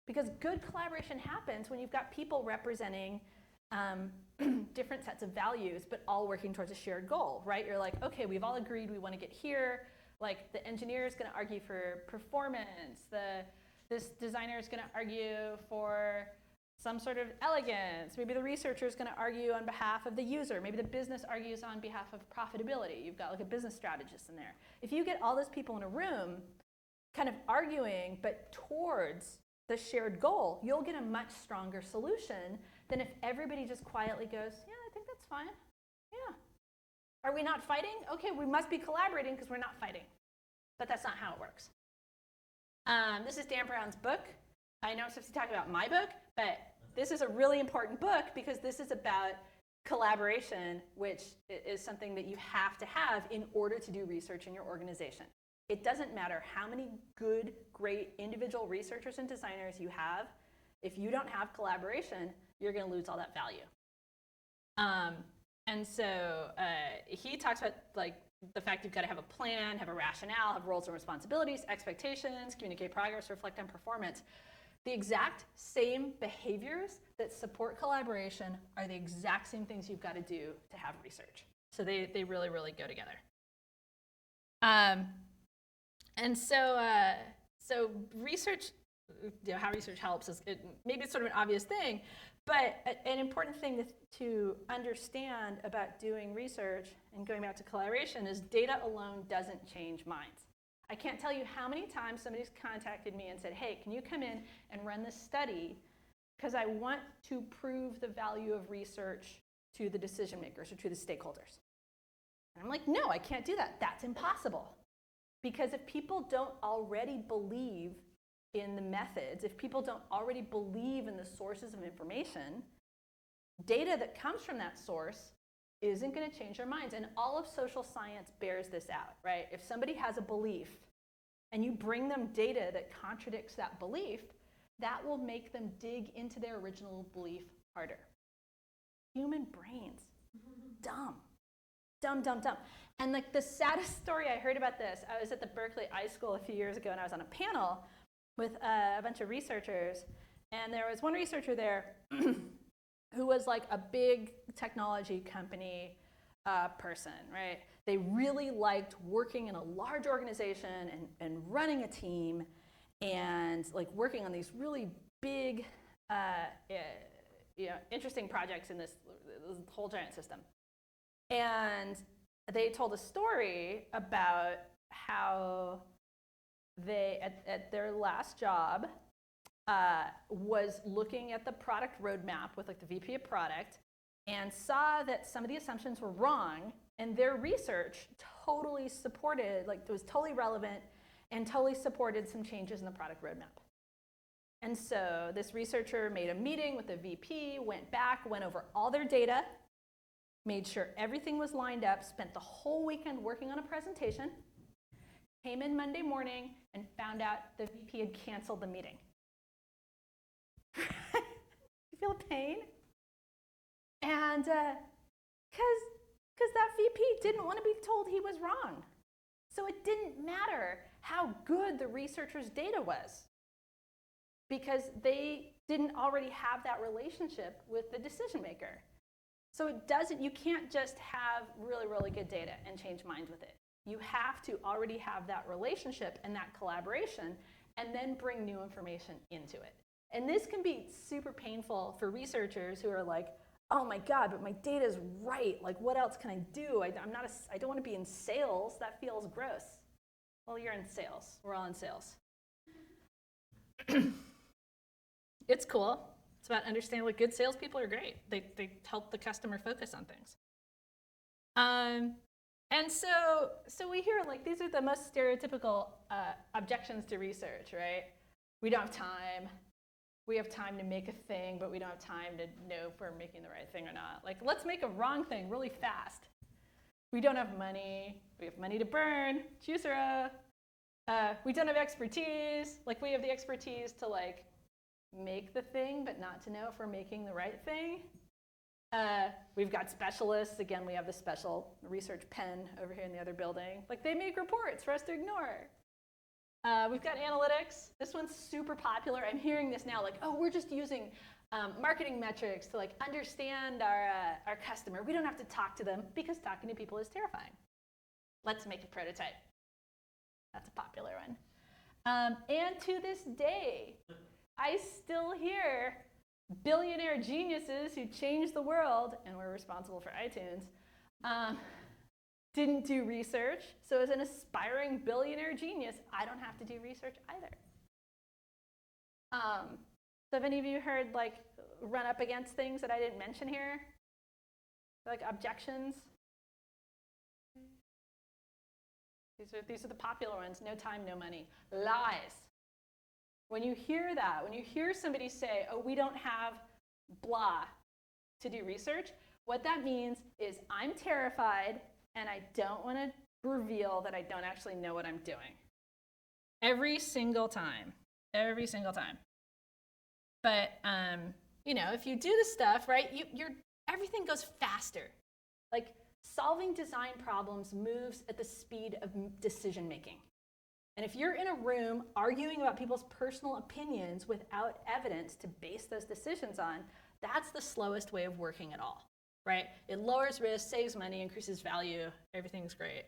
because good collaboration happens when you've got people representing different sets of values but all working towards a shared goal, right? You're like, okay, we've all agreed we want to get here. Like the engineer is going to argue for performance. This designer is going to argue for some sort of elegance. Maybe the researcher is going to argue on behalf of the user. Maybe the business argues on behalf of profitability. You've got like a business strategist in there. If you get all those people in a room kind of arguing, but towards the shared goal, you'll get a much stronger solution than if everybody just quietly goes, yeah, I think that's fine. Yeah. Are we not fighting? Okay, we must be collaborating because we're not fighting. But that's not how it works. This is Dan Brown's book. I know I'm supposed to talk about my book, but this is a really important book because this is about collaboration, which is something that you have to have in order to do research in your organization. It doesn't matter how many good, great individual researchers and designers you have. If you don't have collaboration, you're going to lose all that value. And so he talks about like the fact you've got to have a plan, have a rationale, have roles and responsibilities, expectations, communicate progress, reflect on performance. The exact same behaviors that support collaboration are the exact same things you've got to do to have research. So they really, really go together. And so research, how research helps is maybe it's sort of an obvious thing, but an important thing to understand about doing research and going back to collaboration is data alone doesn't change minds. I can't tell you how many times somebody's contacted me and said, hey, can you come in and run this study because I want to prove the value of research to the decision makers or to the stakeholders. And I'm like, no, I can't do that. That's impossible. Because if people don't already believe in the methods, if people don't already believe in the sources of information, data that comes from that source isn't going to change their minds. And all of social science bears this out, right? If somebody has a belief and you bring them data that contradicts that belief, that will make them dig into their original belief harder. Human brains, dumb. Dumb, dumb, dumb. And like the saddest story I heard about this, I was at the Berkeley iSchool a few years ago and I was on a panel with a bunch of researchers, and there was one researcher there who was like a big technology company person, right? They really liked working in a large organization and running a team and like working on these really big, interesting projects in this whole giant system. And they told a story about how they, at their last job, was looking at the product roadmap with like the VP of product and saw that some of the assumptions were wrong, and their research totally supported, like it was totally relevant and totally supported some changes in the product roadmap. And so this researcher made a meeting with the VP, went back, went over all their data, made sure everything was lined up, spent the whole weekend working on a presentation, came in Monday morning and found out the VP had canceled the meeting. You feel the pain? And because that VP didn't want to be told he was wrong. So it didn't matter how good the researcher's data was, because they didn't already have that relationship with the decision maker. So you can't just have really, really good data and change minds with it. You have to already have that relationship and that collaboration, and then bring new information into it. And this can be super painful for researchers who are like, oh my God, but my data's right. Like, what else can I do? I don't want to be in sales. That feels gross. Well, you're in sales. We're all in sales. It's cool. It's about understanding what good salespeople are great. They help the customer focus on things. And so we hear, like, these are the most stereotypical objections to research, right? We don't have time. We have time to make a thing, but we don't have time to know if we're making the right thing or not. Like, let's make a wrong thing really fast. We don't have money. We have money to burn. Chusera. We don't have expertise. Like, we have the expertise to, like, make the thing, but not to know if we're making the right thing. We've got specialists. Again, we have the special research pen over here in the other building. Like, they make reports for us to ignore. We've got analytics. This one's super popular. I'm hearing this now, like, oh, we're just using marketing metrics to, like, understand our customer. We don't have to talk to them because talking to people is terrifying. Let's make a prototype. That's a popular one. And to this day, I still hear billionaire geniuses who changed the world and were responsible for iTunes didn't do research. So as an aspiring billionaire genius, I don't have to do research either. So have any of you heard, like, run up against things that I didn't mention here? Like objections? These are the popular ones. No time, no money. Lies. When you hear that, when you hear somebody say, oh, we don't have blah to do research, what that means is I'm terrified and I don't want to reveal that I don't actually know what I'm doing. Every single time. Every single time. But, you know, if you do this stuff, right, everything goes faster. Like, solving design problems moves at the speed of decision making. And if you're in a room arguing about people's personal opinions without evidence to base those decisions on, that's the slowest way of working at all, right? It lowers risk, saves money, increases value, everything's great.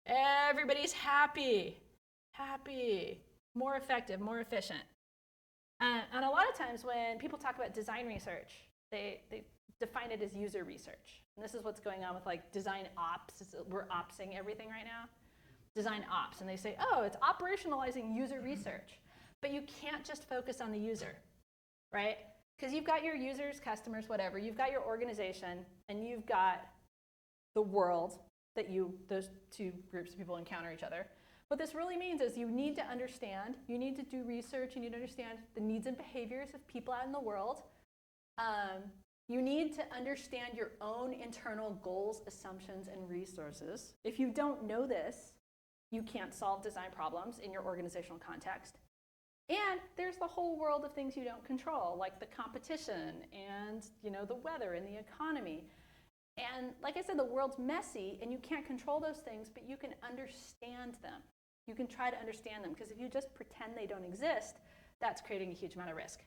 Everybody's happy, more effective, more efficient. And a lot of times when people talk about design research, they define it as user research. And this is what's going on with, like, design ops. We're opsing everything right now. Design ops, and they say, oh, it's operationalizing user research. But you can't just focus on the user, right? Because you've got your users, customers, whatever. You've got your organization, and you've got the world that those two groups of people encounter each other. What this really means is you need to understand, you need to do research, you need to understand the needs and behaviors of people out in the world. You need to understand your own internal goals, assumptions, and resources. If you don't know this, you can't solve design problems in your organizational context. And there's the whole world of things you don't control, like the competition and, you know, the weather and the economy. And like I said, the world's messy, and you can't control those things, but you can understand them. You can try to understand them, because if you just pretend they don't exist, that's creating a huge amount of risk.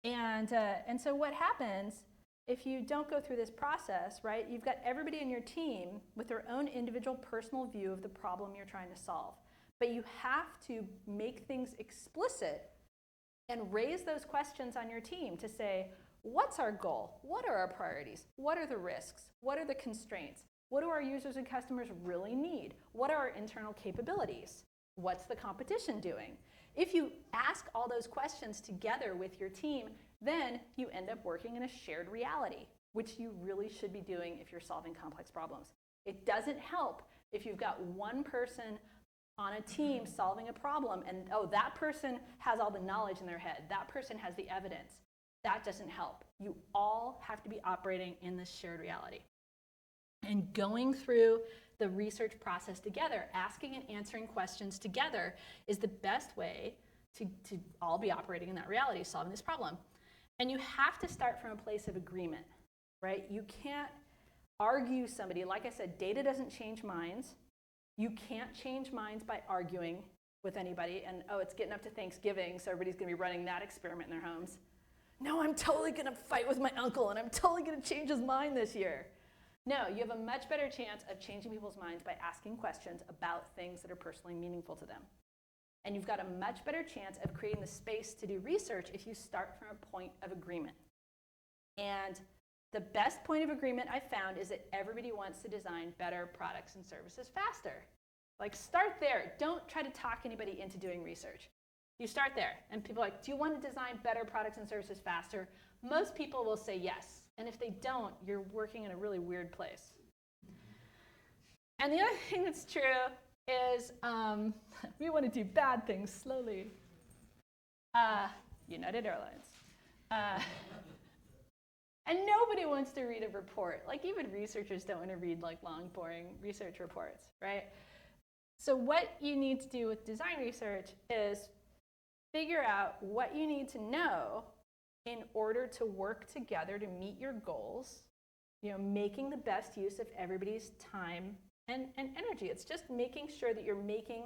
And so what happens if you don't go through this process, right? You've got everybody in your team with their own individual personal view of the problem you're trying to solve. But you have to make things explicit and raise those questions on your team to say, what's our goal? What are our priorities? What are the risks? What are the constraints? What do our users and customers really need? What are our internal capabilities? What's the competition doing? If you ask all those questions together with your team, then you end up working in a shared reality, which you really should be doing if you're solving complex problems. It doesn't help if you've got one person on a team solving a problem and, oh, that person has all the knowledge in their head, that person has the evidence. That doesn't help. You all have to be operating in this shared reality. And going through the research process together, asking and answering questions together, is the best way to all be operating in that reality, solving this problem. And you have to start from a place of agreement, right? You can't argue somebody. Like I said, data doesn't change minds. You can't change minds by arguing with anybody. And, oh, it's getting up to Thanksgiving, so everybody's going to be running that experiment in their homes. No, I'm totally going to fight with my uncle, and I'm totally going to change his mind this year. No, you have a much better chance of changing people's minds by asking questions about things that are personally meaningful to them. And you've got a much better chance of creating the space to do research if you start from a point of agreement. And the best point of agreement I've found is that everybody wants to design better products and services faster. Like, start there. Don't try to talk anybody into doing research. You start there, and people are like, do you want to design better products and services faster? Most people will say yes, and if they don't, you're working in a really weird place. And the other thing that's true is we want to do bad things slowly. United Airlines. And nobody wants to read a report. Like, even researchers don't want to read like long, boring research reports, right? So what you need to do with design research is figure out what you need to know in order to work together to meet your goals, making the best use of everybody's time and energy. It's just making sure that you're making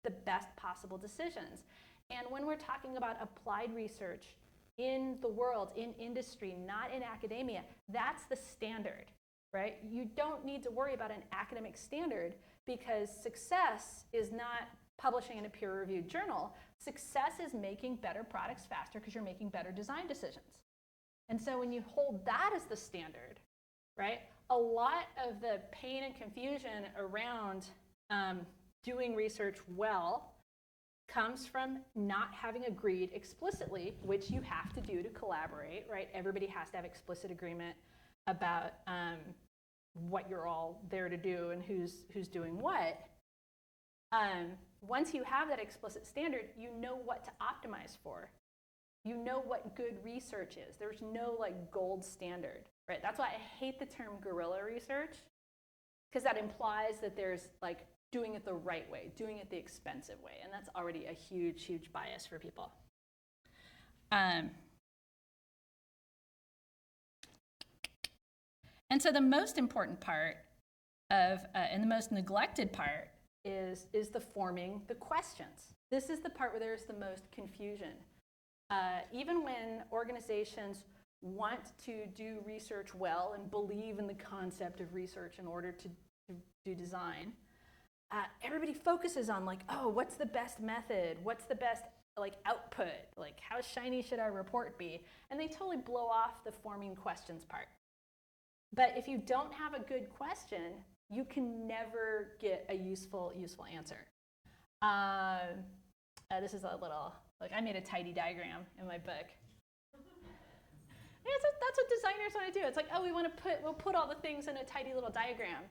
the best possible decisions. And when we're talking about applied research in the world, in industry, not in academia, that's the standard, right? You don't need to worry about an academic standard because success is not publishing in a peer-reviewed journal. Success is making better products faster because you're making better design decisions. And so when you hold that as the standard, right, a lot of the pain and confusion around doing research well comes from not having agreed explicitly, which you have to do to collaborate, right? Everybody has to have explicit agreement about what you're all there to do and who's doing what. Once you have that explicit standard, you know what to optimize for. You know what good research is. There's no like gold standard, right? That's why I hate the term guerrilla research, because that implies that there's like doing it the right way, doing it the expensive way, and that's already a huge, huge bias for people. And so the most important part of, and the most neglected part is the forming the questions. This is the part where there's the most confusion. Even when organizations want to do research well and believe in the concept of research in order to do design, everybody focuses on like, oh, what's the best method? What's the best like output? Like, how shiny should our report be? And they totally blow off the forming questions part. But if you don't have a good question, you can never get a useful answer. This is a little, like, I made a tidy diagram in my book. Yeah, that's what designers want to do. It's like, oh, we'll put all the things in a tidy little diagram.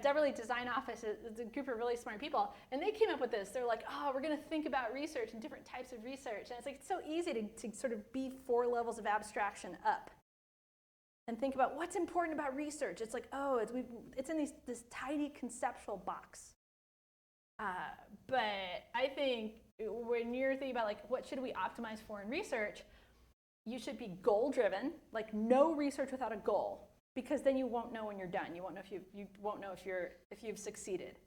Deverly Design Office is a group of really smart people, and they came up with this. They're like, oh, we're going to think about research and different types of research. And it's like, it's so easy to sort of be 4 levels of abstraction up and think about what's important about research. It's like, oh, it's in this tidy conceptual box. But I think when you're thinking about like, what should we optimize for in research, you should be goal-driven, like no research without a goal, because then you won't know when you're done. You won't know if you've succeeded.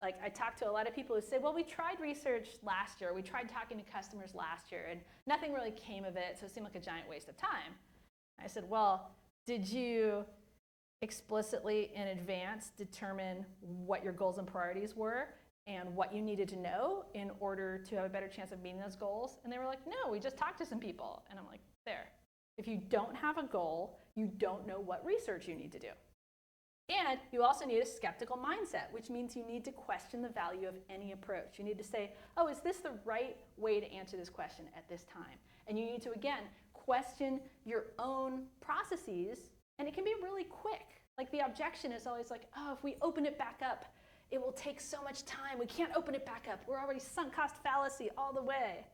Like, I talked to a lot of people who say, well, we tried research last year. We tried talking to customers last year, and nothing really came of it, so it seemed like a giant waste of time. I said, well, did you explicitly in advance determine what your goals and priorities were and what you needed to know in order to have a better chance of meeting those goals? And they were like, no, we just talked to some people. And I'm like, there. If you don't have a goal, you don't know what research you need to do. And you also need a skeptical mindset, which means you need to question the value of any approach. You need to say, oh, is this the right way to answer this question at this time? And you need to, again, question your own processes, and it can be really quick. Like the objection is always like, oh, if we open it back up, it will take so much time. We can't open it back up. We're already sunk cost fallacy all the way.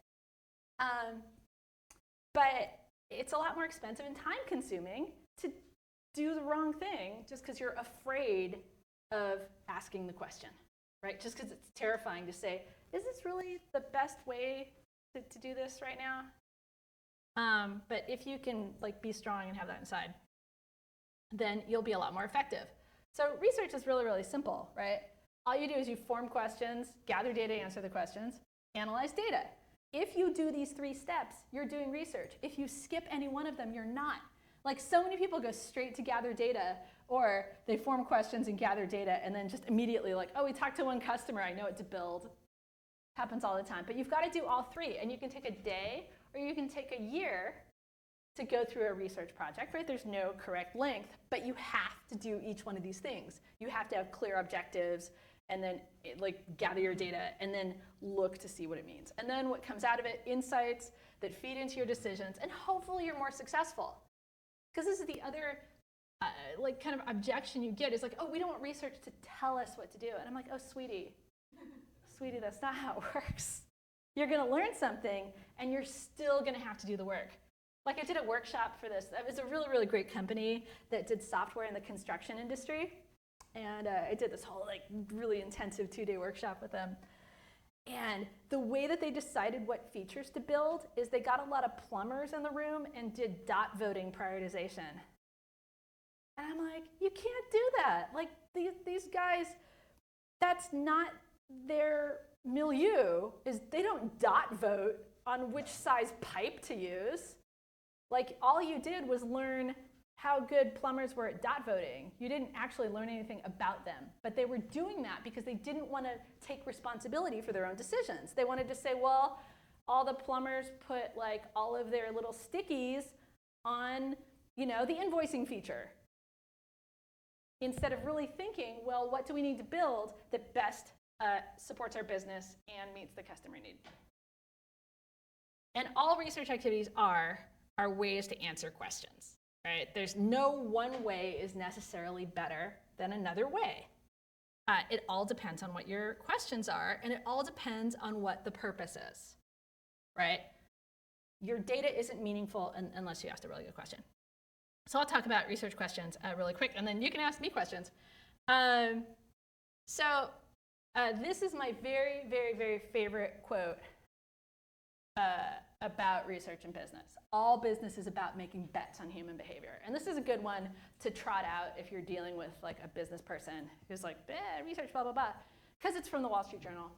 But it's a lot more expensive and time consuming to do the wrong thing just because you're afraid of asking the question, right? Just because it's terrifying to say, is this really the best way to do this right now? But if you can like be strong and have that inside, then you'll be a lot more effective. So research is really, really simple, right? All you do is you form questions, gather data, answer the questions, analyze data. If you do these 3 steps, you're doing research. If you skip any one of them, you're not. Like so many people go straight to gather data, or they form questions and gather data and then just immediately like, oh, we talked to one customer, I know what to build. Happens all the time. But you've got to do all 3, and you can take a day or you can take a year to go through a research project, right? There's no correct length, but you have to do each one of these things. You have to have clear objectives, and then like gather your data and then look to see what it means. And then what comes out of it, insights that feed into your decisions, and hopefully you're more successful. Because this is the other like kind of objection you get is like, oh, we don't want research to tell us what to do. And I'm like, oh, sweetie, that's not how it works. You're going to learn something, and you're still going to have to do the work. Like I did a workshop for this. It was a really, really great company that did software in the construction industry. And I did this whole like really intensive 2-day workshop with them. And the way that they decided what features to build is they got a lot of plumbers in the room and did dot voting prioritization. And I'm like, you can't do that. Like these guys, that's not their milieu, is they don't dot vote on which size pipe to use. Like all you did was learn how good plumbers were at dot voting. You didn't actually learn anything about them. But they were doing that because they didn't want to take responsibility for their own decisions. They wanted to say, well, all the plumbers put like all of their little stickies on, you know, the invoicing feature. Instead of really thinking, well, what do we need to build that best supports our business and meets the customer need? And all research activities are ways to answer questions. Right? There's no one way is necessarily better than another way. It all depends on what your questions are, and it all depends on what the purpose is, right? Your data isn't meaningful unless you ask a really good question. So I'll talk about research questions really quick, and then you can ask me questions. This is my very, very, very favorite quote about research and business. All business is about making bets on human behavior. And this is a good one to trot out if you're dealing with like a business person who's like, research, blah, blah, blah, because it's from the Wall Street Journal.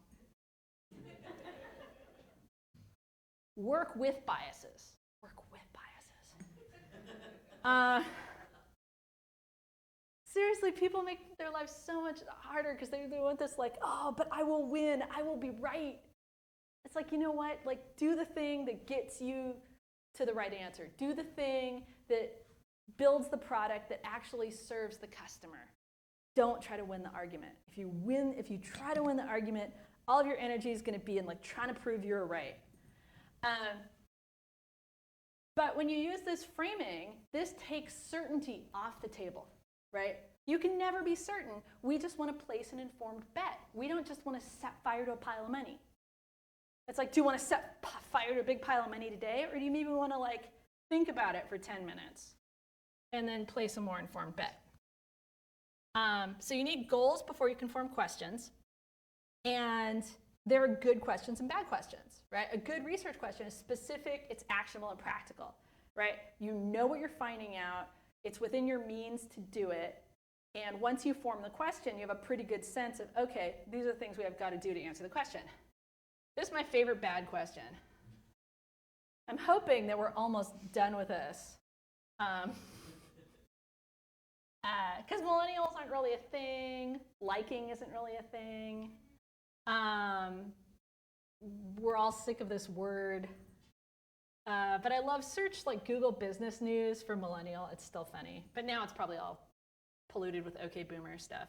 Work with biases. Work with biases. Seriously, people make their lives so much harder because they want this like, oh, but I will win, I will be right. It's like, you know what? Like, do the thing that gets you to the right answer. Do the thing that builds the product that actually serves the customer. Don't try to win the argument. If you try to win the argument, all of your energy is going to be in like trying to prove you're right. But when you use this framing, this takes certainty off the table, right? You can never be certain. We just want to place an informed bet. We don't just want to set fire to a pile of money. It's like, do you want to set fire to a big pile of money today, or do you maybe want to like think about it for 10 minutes and then place a more informed bet? So you need goals before you can form questions, and there are good questions and bad questions, right? A good research question is specific, it's actionable and practical, right? You know what you're finding out, it's within your means to do it, and once you form the question, you have a pretty good sense of, okay, these are the things we have got to do to answer the question. This is my favorite bad question. I'm hoping that we're almost done with this. Because millennials aren't really a thing. Liking isn't really a thing. We're all sick of this word. But I love search like Google Business News for millennial. It's still funny. But now it's probably all polluted with OK Boomer stuff.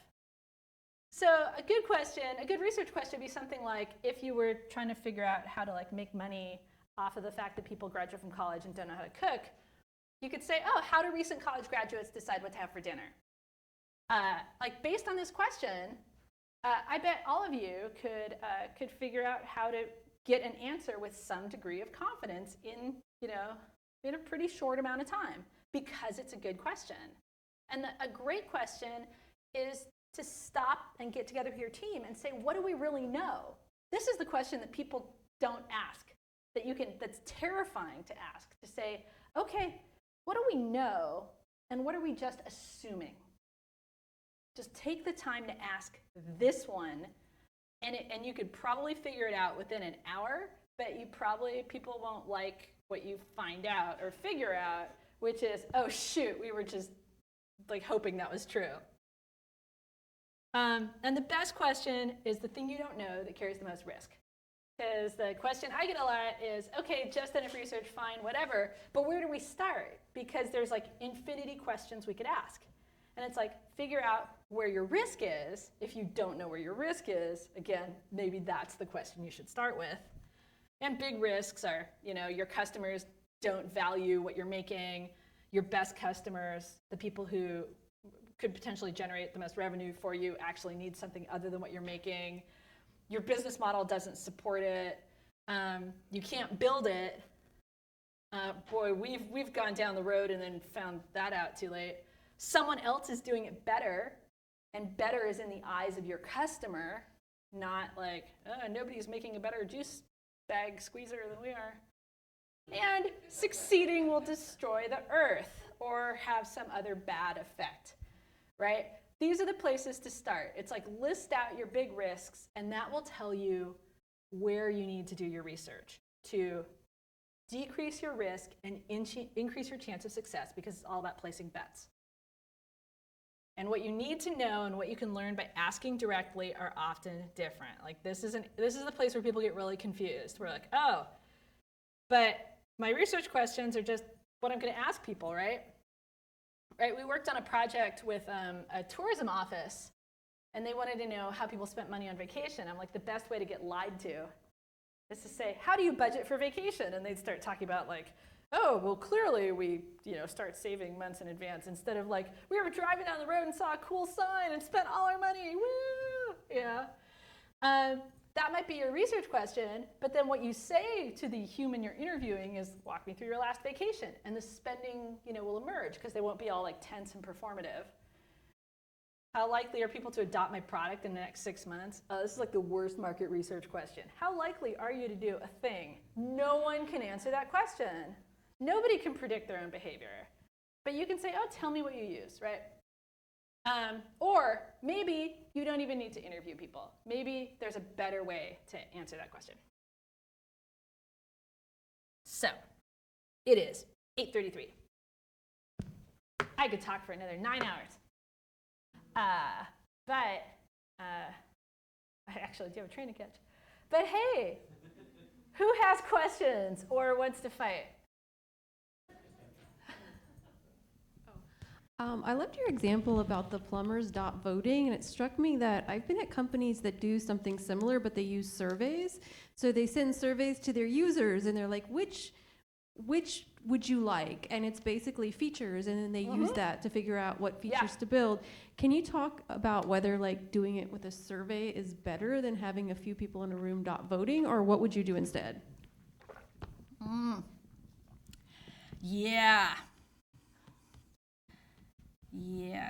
So a good question, a good research question would be something like, if you were trying to figure out how to like make money off of the fact that people graduate from college and don't know how to cook, you could say, oh, how do recent college graduates decide what to have for dinner? Like based on this question, I bet all of you could figure out how to get an answer with some degree of confidence in, in a pretty short amount of time, because it's a good question. And a great question is to stop and get together with your team and say, what do we really know? This is the question that people don't ask, that's terrifying to ask, to say, okay, what do we know and what are we just assuming? Just take the time to ask this one, and you could probably figure it out within an hour, but people won't like what you find out or figure out, which is, oh shoot, we were just like hoping that was true. And the best question is the thing you don't know that carries the most risk. Because the question I get a lot is, okay, just enough research, fine, whatever, but where do we start? Because there's like infinity questions we could ask. And it's like, figure out where your risk is. If you don't know where your risk is, again, maybe that's the question you should start with. And big risks are, your customers don't value what you're making. Your best customers, the people who could potentially generate the most revenue for you, actually need something other than what you're making. Your business model doesn't support it. You can't build it. Boy, we've gone down the road and then found that out too late. Someone else is doing it better, and better is in the eyes of your customer, not like, oh, nobody's making a better juice bag squeezer than we are. And succeeding will destroy the earth or have some other bad effect, right? These are the places to start. It's like, list out your big risks, and that will tell you where you need to do your research to decrease your risk and increase your chance of success, because it's all about placing bets. And what you need to know and what you can learn by asking directly are often different. Like this is the place where people get really confused. We're like, oh, but my research questions are just what I'm going to ask people, right? Right? We worked on a project with a tourism office, and they wanted to know how people spent money on vacation. I'm like, the best way to get lied to is to say, how do you budget for vacation? And they'd start talking about like, oh, well, clearly we start saving months in advance, instead of like, we were driving down the road and saw a cool sign and spent all our money, woo! Yeah. That might be your research question, but then what you say to the human you're interviewing is, walk me through your last vacation, and the spending will emerge, because they won't be all like tense and performative. How likely are people to adopt my product in the next 6 months? This is like the worst market research question. How likely are you to do a thing? No one can answer that question. Nobody can predict their own behavior. But you can say, oh, tell me what you use, right? Or maybe you don't even need to interview people. Maybe there's a better way to answer that question. So, it is 8:33. I could talk for another 9 hours. But I actually do have a train to catch. But hey, who has questions or wants to fight? I loved your example about the plumbers voting, and it struck me that I've been at companies that do something similar, but they use surveys. So they send surveys to their users, and they're like, which would you like? And it's basically features, and then they use that to figure out what features to build. Can you talk about whether like doing it with a survey is better than having a few people in a room voting, or what would you do instead? Yeah,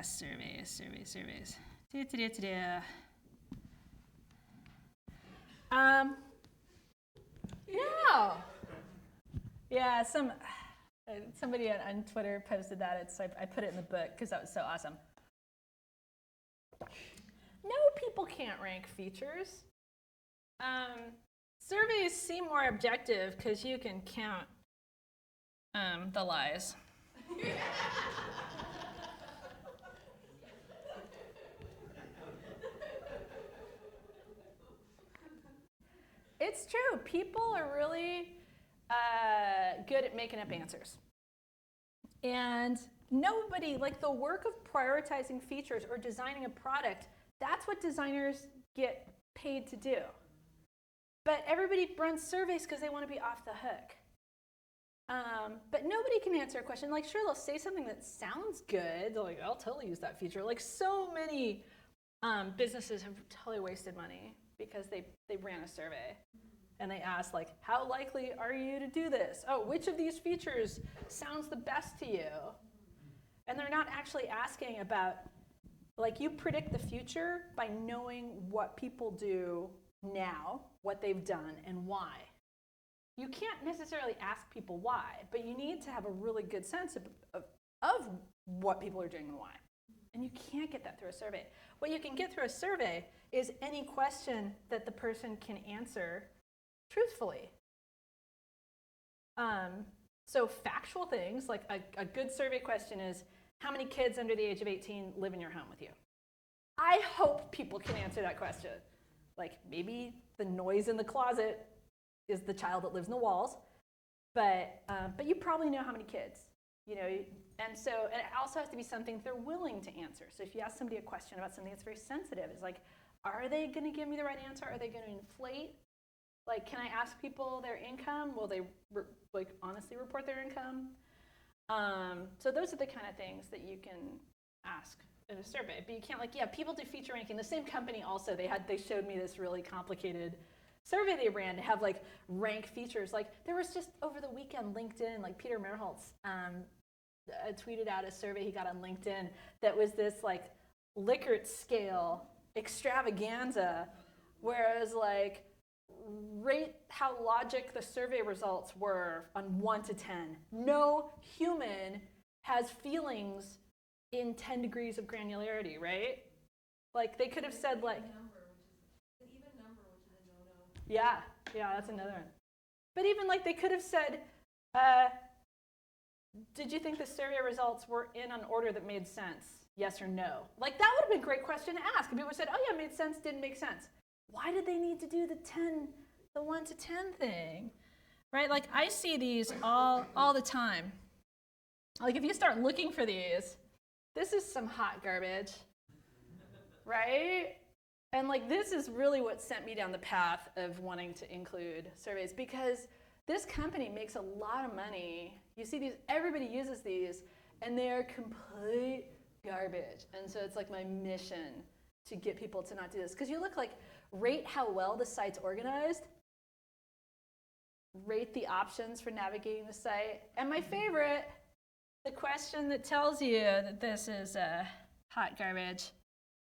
surveys. Yeah, somebody on Twitter posted that. So I put it in the book because that was so awesome. No, people can't rank features. Surveys seem more objective because you can count the lies. It's true. People are really good at making up answers. And nobody, like the work of prioritizing features or designing a product, that's what designers get paid to do. But everybody runs surveys because they want to be off the hook. But nobody can answer a question. Like, sure, they'll say something that sounds good. They're like, I'll totally use that feature. Like, so many businesses have totally wasted money because they ran a survey. And they asked, like, how likely are you to do this? Oh, which of these features sounds the best to you? And they're not actually asking about, like, you predict the future by knowing what people do now, what they've done, and why. You can't necessarily ask people why, but you need to have a really good sense of what people are doing and why. And you can't get that through a survey. What you can get through a survey is any question that the person can answer truthfully. So factual things, like a good survey question is, how many kids under the age of 18 live in your home with you? I hope people can answer that question. Like, maybe the noise in the closet is the child that lives in the walls, but you probably know how many kids, you know, and it also has to be something they're willing to answer. So if you ask somebody a question about something that's very sensitive, it's like, are they going to give me the right answer? Are they going to inflate? Like, can I ask people their income? Will they honestly report their income? So those are the kind of things that you can ask in a survey. But you can't, like, yeah, people do feature ranking. The same company also, they showed me this really complicated survey they ran to have, like, rank features. Like, there was just over the weekend, LinkedIn, like, Peter Merholtz tweeted out a survey he got on LinkedIn that was this, like, Likert scale extravaganza, where it was like, rate how logic the survey results were on 1 to 10. No human has feelings in 10 degrees of granularity, right? Like, they could have said, like, yeah, that's another one. But even, like, they could have said, did you think the survey results were in an order that made sense? Yes or no? Like, that would have been a great question to ask. And people said, oh yeah, it made sense, didn't make sense. Why did they need to do the 1 to 10 thing? Right? Like, I see these all the time. Like, if you start looking for these, this is some hot garbage, right? And, like, this is really what sent me down the path of wanting to include surveys, because this company makes a lot of money. You see these, everybody uses these, and they're complete garbage. And so it's like my mission to get people to not do this. Because you look, like, rate how well the site's organized, rate the options for navigating the site, and my favorite, the question that tells you that this is hot garbage,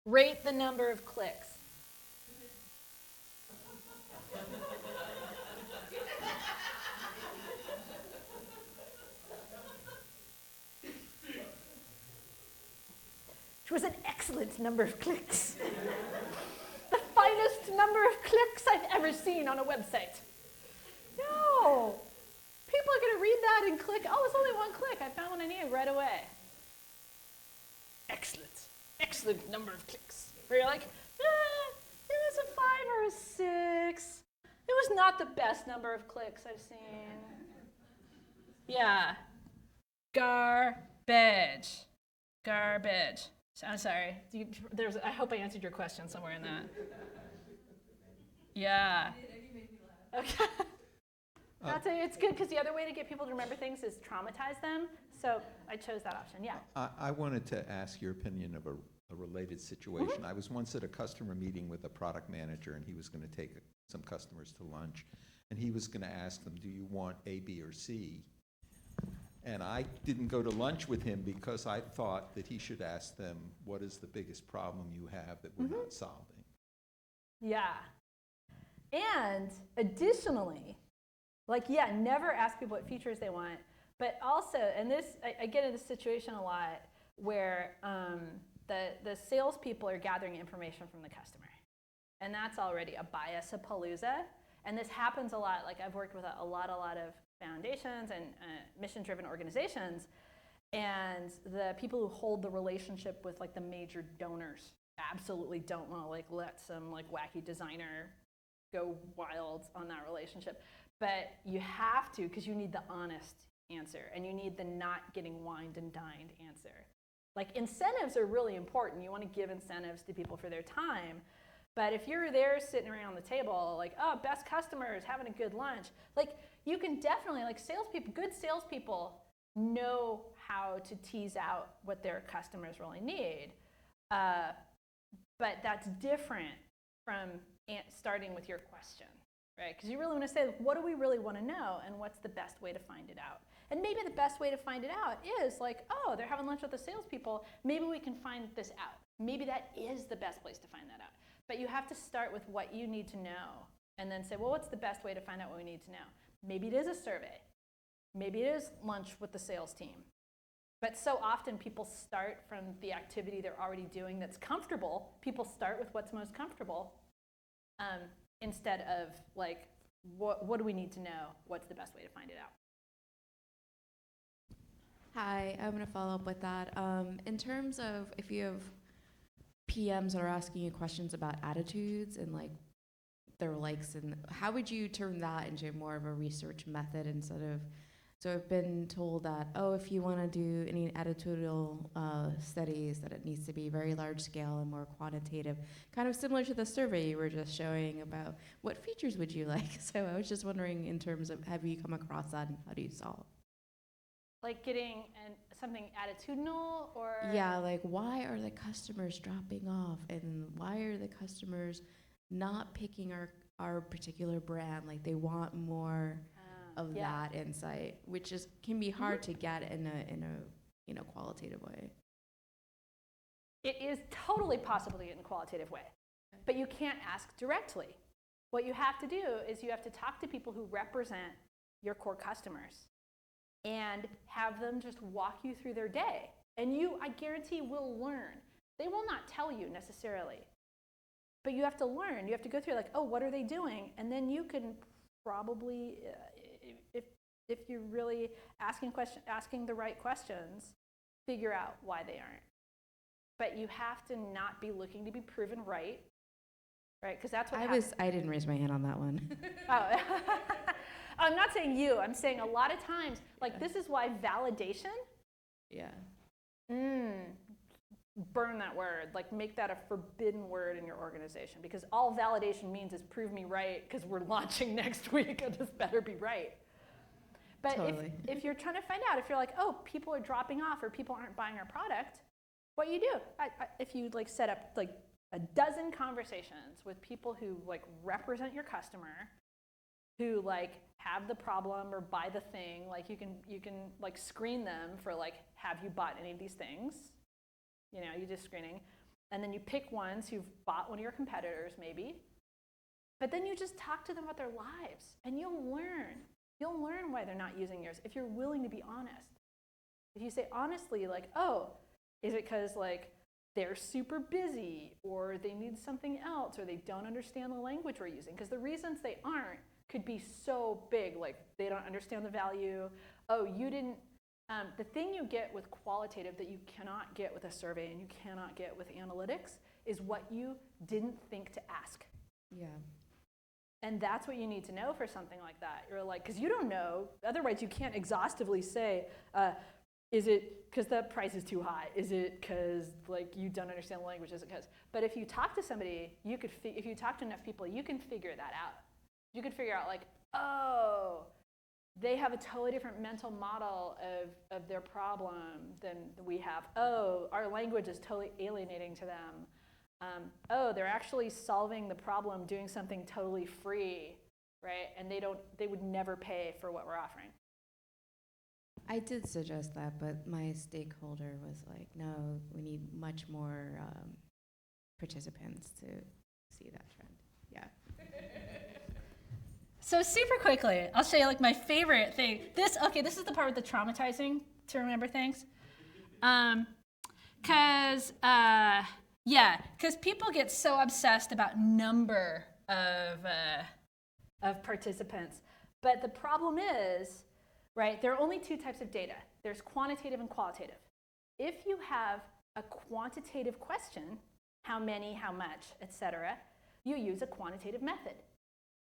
rate the number of clicks. Which was an excellent number of clicks. The finest number of clicks I've ever seen on a website. No. People are going to read that and click, oh, it's only 1 click. I found what I needed right away. Excellent number of clicks. Where you're like, it was a 5 or a 6. It was not the best number of clicks I've seen. Yeah. Garbage. I'm sorry. I hope I answered your question somewhere in that. Yeah. Okay. It's good, because the other way to get people to remember things is traumatize them. So I chose that option. Yeah. I wanted to ask your opinion of a related situation. I was once at a customer meeting with a product manager, and he was going to take some customers to lunch, and he was going to ask them, do you want A, B, or C? And I didn't go to lunch with him because I thought that he should ask them, what is the biggest problem you have that we're not solving? Yeah. And additionally, like, yeah, never ask people what features they want, but also, and this, I get in this situation a lot where the salespeople are gathering information from the customer. And that's already a bias-a-palooza. And this happens a lot. Like, I've worked with a lot of foundations and mission-driven organizations, and the people who hold the relationship with, like, the major donors absolutely don't want to, like, let some, like, wacky designer go wild on that relationship. But you have to, because you need the honest answer, and you need the not getting wined and dined answer. Like, incentives are really important. You want to give incentives to people for their time. But if you're there sitting around the table, like, oh, best customers, having a good lunch, like, you can definitely, like, salespeople, good salespeople know how to tease out what their customers really need. But that's different from starting with your question, right? Because you really want to say, what do we really want to know, and what's the best way to find it out? And maybe the best way to find it out is like, oh, they're having lunch with the salespeople. Maybe we can find this out. Maybe that is the best place to find that out. But you have to start with what you need to know and then say, well, what's the best way to find out what we need to know? Maybe it is a survey. Maybe it is lunch with the sales team. But so often people start from the activity they're already doing that's comfortable. People start with what's most comfortable instead of like, what do we need to know? What's the best way to find it out? Hi, I'm going to follow up with that. In terms of if you have PMs that are asking you questions about attitudes and like their likes, and how would you turn that into more of a research method instead of, so I've been told that, oh, if you want to do any attitudinal studies, that it needs to be very large scale and more quantitative, kind of similar to the survey you were just showing about what features would you like. So I was just wondering in terms of, have you come across that and how do you solve? Like getting something attitudinal, or? Yeah, like why are the customers dropping off, and why are the customers not picking our particular brand? Like they want more of that insight, which can be hard to get in a qualitative way. It is totally possible to get in a qualitative way, but you can't ask directly. What you have to do is you have to talk to people who represent your core customers and have them just walk you through their day. And you, I guarantee, will learn. They will not tell you necessarily, but you have to learn. You have to go through like, oh, what are they doing? And then you can probably, if you're really asking the right questions, figure out why they aren't. But you have to not be looking to be proven right? Because that's what happens. I didn't raise my hand on that one. Oh. I'm not saying you. I'm saying a lot of times, like this is why validation. Yeah. Burn that word. Like make that a forbidden word in your organization, because all validation means is prove me right because we're launching next week and this better be right. But totally. if you're trying to find out, if you're like, oh, people are dropping off or people aren't buying our product, what you do, if you like set up like a dozen conversations with people who like represent your customer, who like have the problem or buy the thing, like you can like screen them for like, have you bought any of these things? You know, you do screening, and then you pick ones who've bought one of your competitors maybe, but then you just talk to them about their lives, and you'll learn why they're not using yours if you're willing to be honest. If you say honestly like, oh, is it because like they're super busy, or they need something else, or they don't understand the language we're using? Because the reasons they aren't could be so big, like they don't understand the value. Oh, you didn't, the thing you get with qualitative that you cannot get with a survey and you cannot get with analytics is what you didn't think to ask. Yeah. And that's what you need to know for something like that. You're like, because you don't know, otherwise you can't exhaustively say, is it because the price is too high? Is it because like you don't understand the language? Is it because? But if you talk to somebody, if you talk to enough people, you can figure that out. You could figure out like, oh, they have a totally different mental model of their problem than we have. Oh, our language is totally alienating to them. Oh, they're actually solving the problem doing something totally free, right? And they would never pay for what we're offering. I did suggest that, but my stakeholder was like, no, we need much more participants to see that trend. Yeah. So super quickly, I'll show you like my favorite thing. This is the part with the traumatizing to remember things. Because people get so obsessed about number of participants. But the problem is, right, there are only two types of data. There's quantitative and qualitative. If you have a quantitative question, how many, how much, etc., you use a quantitative method.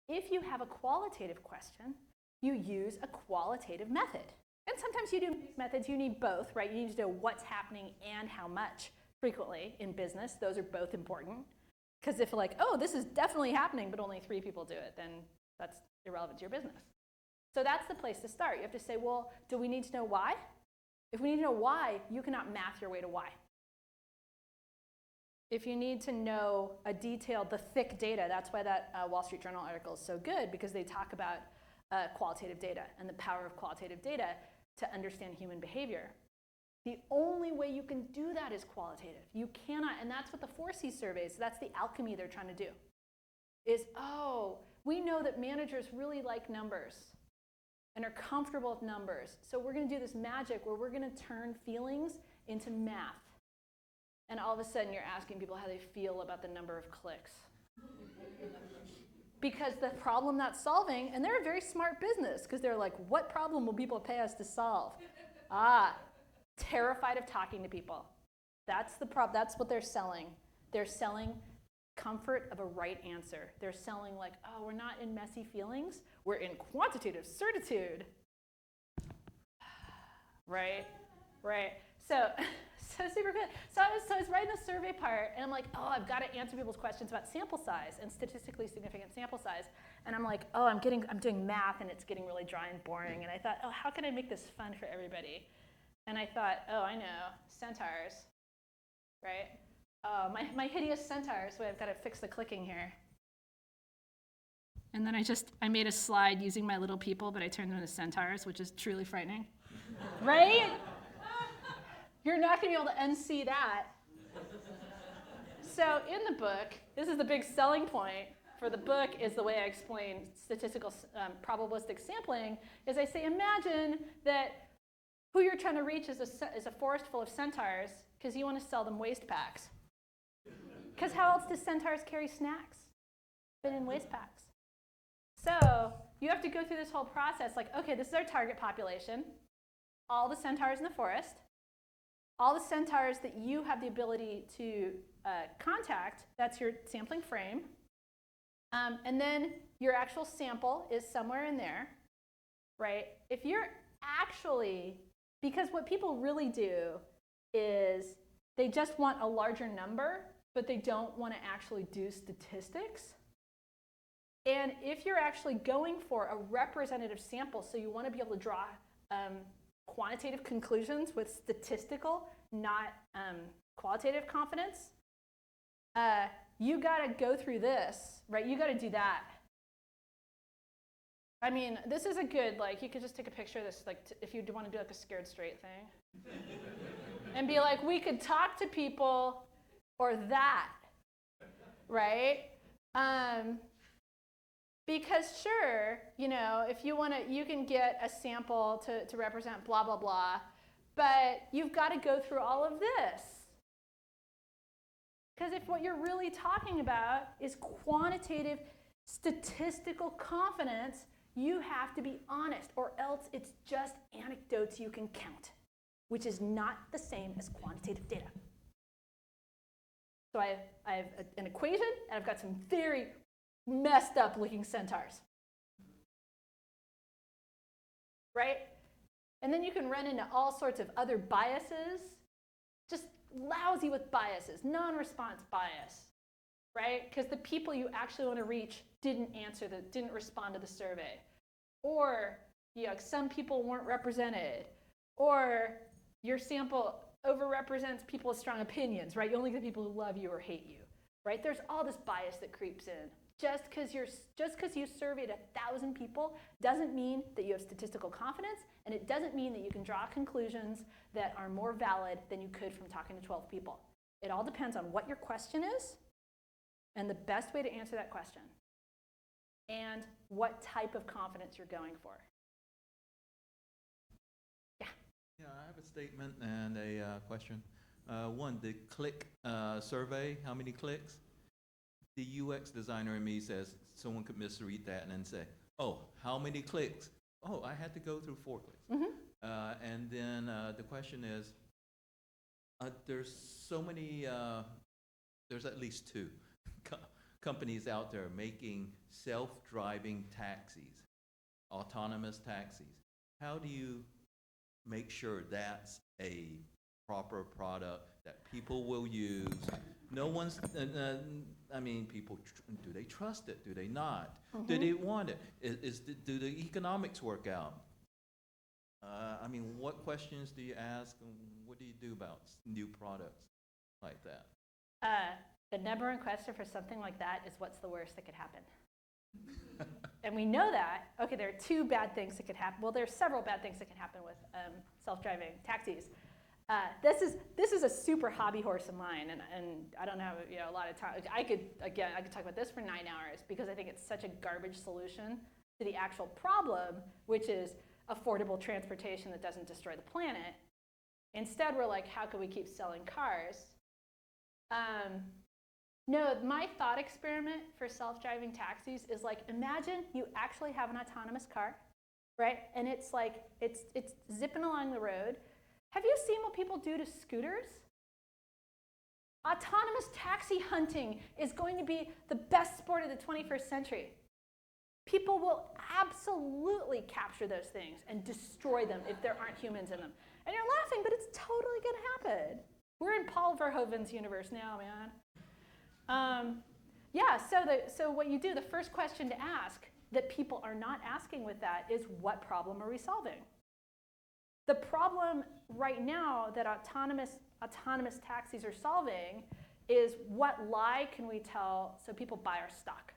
If you have a qualitative question, you use a qualitative method. And sometimes you do mixed methods. You need both, right? You need to know what's happening and how much frequently in business. Those are both important. Because if like, oh, this is definitely happening, but only 3 people do it, then that's irrelevant to your business. So that's the place to start. You have to say, well, do we need to know why? If we need to know why, you cannot math your way to why. If you need to know the thick data, that's why that Wall Street Journal article is so good, because they talk about qualitative data and the power of qualitative data to understand human behavior. The only way you can do that is qualitative. You cannot, and that's what the 4C surveys, that's the alchemy they're trying to do, is, oh, we know that managers really like numbers and are comfortable with numbers. So we're going to do this magic where we're going to turn feelings into math. And all of a sudden, you're asking people how they feel about the number of clicks. Because the problem that's solving, and they're a very smart business, because they're like, what problem will people pay us to solve? Terrified of talking to people. That's the problem. That's what they're selling. They're selling comfort of a right answer. They're selling like, oh, we're not in messy feelings. We're in quantitative certitude. Right? So super good. So I was writing the survey part, and I'm like, oh, I've got to answer people's questions about sample size and statistically significant sample size. And I'm like, oh, I'm doing math, and it's getting really dry and boring. And I thought, oh, how can I make this fun for everybody? And I thought, oh, I know, centaurs, right? My hideous centaurs. Wait, I've got to fix the clicking here. And then I made a slide using my little people, but I turned them into centaurs, which is truly frightening, right? You're not going to be able to unsee that. So in the book, this is the big selling point for the book, is the way I explain statistical probabilistic sampling, is I say, imagine that who you're trying to reach is a forest full of centaurs, because you want to sell them waste packs. Because how else do centaurs carry snacks but in waste packs? So you have to go through this whole process, like, okay, this is our target population, all the centaurs in the forest, all the centaurs that you have the ability to contact, that's your sampling frame. And then your actual sample is somewhere in there, right? If you're actually, because what people really do is they just want a larger number, but they don't want to actually do statistics. And if you're actually going for a representative sample, so you want to be able to draw quantitative conclusions with statistical, not qualitative confidence, you got to go through this, right? You got to do that. I mean, this is a good, like, you could just take a picture of this, like, if you want to do like a scared straight thing. And be like, we could talk to people or that, right? Because sure, you know, if you want to, you can get a sample to represent blah, blah, blah, but you've got to go through all of this. Because if what you're really talking about is quantitative statistical confidence, you have to be honest, or else it's just anecdotes you can count, which is not the same as quantitative data. So I have an equation, and I've got some very messed up looking centaurs, right? And then you can run into all sorts of other biases, just lousy with biases, non-response bias, right? Because the people you actually want to reach didn't respond to the survey, or some people weren't represented, or your sample overrepresents people with strong opinions, right? You only get people who love you or hate you, right? There's all this bias that creeps in. Just because you surveyed 1,000 people doesn't mean that you have statistical confidence, and it doesn't mean that you can draw conclusions that are more valid than you could from talking to 12 people. It all depends on what your question is and the best way to answer that question and what type of confidence you're going for. Yeah? Yeah, I have a statement and a question. One, the click survey, how many clicks? The UX designer in me says someone could misread that and then say, oh, how many clicks? Oh, I had to go through 4 clicks. Mm-hmm. And then the question is, there's so many, there's at least 2 companies out there making self-driving taxis, autonomous taxis. How do you make sure that's a proper product that people will use. No one's, I mean, people, do they trust it? Do they not? Do they want it? Do the economics work out? I mean, what questions do you ask, and what do you do about new products like that? The number one question for something like that is, what's the worst that could happen? And we know that, okay, there are two bad things that could happen. Well, there are several bad things that can happen with self-driving taxis. This is a super hobby horse of mine, and I don't have a lot of time. I could talk about this for 9 hours, because I think it's such a garbage solution to the actual problem, which is affordable transportation that doesn't destroy the planet. Instead, we're like, how can we keep selling cars? No, my thought experiment for self-driving taxis is like, imagine you actually have an autonomous car, right? And it's like, it's zipping along the road. Have you seen what people do to scooters? Autonomous taxi hunting is going to be the best sport of the 21st century. People will absolutely capture those things and destroy them if there aren't humans in them. And you're laughing, but it's totally going to happen. We're in Paul Verhoeven's universe now, man. Yeah, so what you do, the first question to ask that people are not asking with that is, what problem are we solving? The problem right now that autonomous taxis are solving is, what lie can we tell so people buy our stock?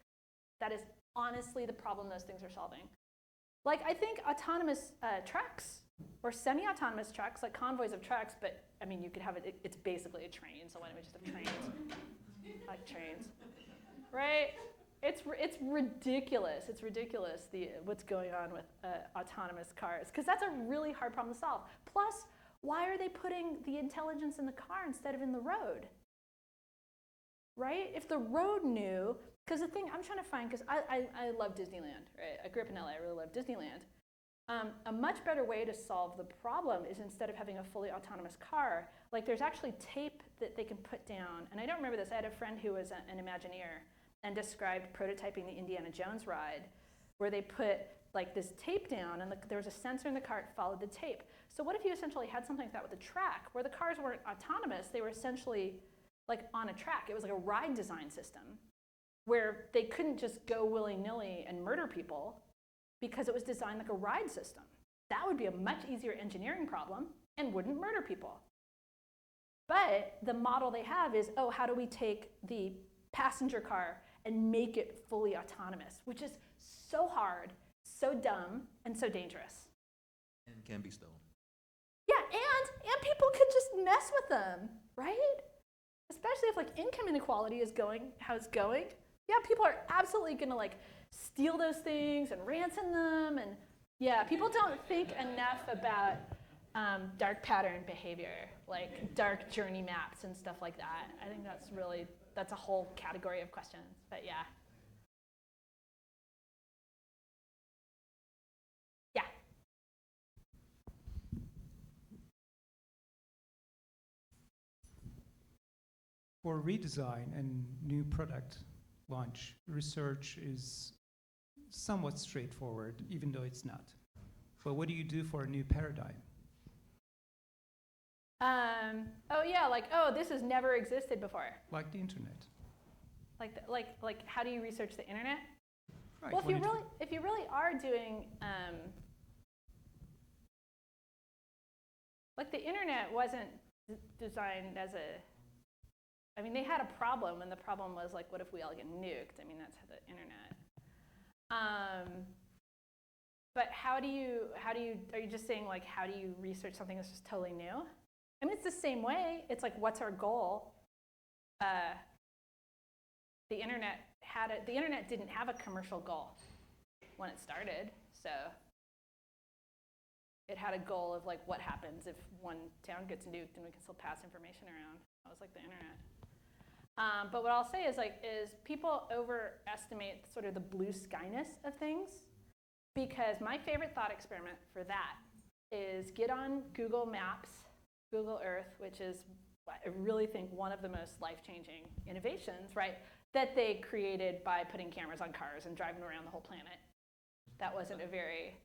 That is honestly the problem those things are solving. Like, I think autonomous trucks, or semi-autonomous trucks, like convoys of trucks, but I mean, you could have it, it's basically a train, so why don't we just have trains? I like trains, right? It's ridiculous. It's ridiculous what's going on with autonomous cars, because that's a really hard problem to solve. Plus, why are they putting the intelligence in the car instead of in the road? Right? If the road knew, because the thing I'm trying to find, because I love Disneyland, right? I grew up in LA, I really love Disneyland. A much better way to solve the problem is, instead of having a fully autonomous car, like, there's actually tape that they can put down. And I don't remember this. I had a friend who was an Imagineer and described prototyping the Indiana Jones ride, where they put like this tape down, and there was a sensor in the car that followed the tape. So what if you essentially had something like that with a track, where the cars weren't autonomous, they were essentially like on a track. It was like a ride design system, where they couldn't just go willy-nilly and murder people, because it was designed like a ride system. That would be a much easier engineering problem and wouldn't murder people. But the model they have is, oh, how do we take the passenger car and make it fully autonomous, which is so hard, so dumb, and so dangerous. And can be stolen. Yeah, and people could just mess with them, right? Especially if like income inequality is going how it's going. Yeah, people are absolutely gonna like steal those things and ransom them, and yeah, people don't think enough about dark pattern behavior, like dark journey maps and stuff like that. I think that's a whole category of questions, but yeah. Yeah. For redesign and new product launch, research is somewhat straightforward, even though it's not. But what do you do for a new paradigm? Oh yeah, like, oh, this has never existed before. Like the internet. Like how do you research the internet? Right. Well, if you really are doing, like the internet wasn't designed as I mean, they had a problem, and the problem was like, what if we all get nuked? I mean, that's how the internet. But are you just saying like, how do you research something that's just totally new? I mean, it's the same way. It's like, what's our goal? The internet didn't have a commercial goal when it started, so it had a goal of like, what happens if one town gets nuked and we can still pass information around. That was like the internet. But what I'll say is people overestimate sort of the blue skyness of things, because my favorite thought experiment for that is get on Google Maps, Google Earth, which is, I really think, one of the most life-changing innovations, right, that they created by putting cameras on cars and driving around the whole planet. That wasn't a very,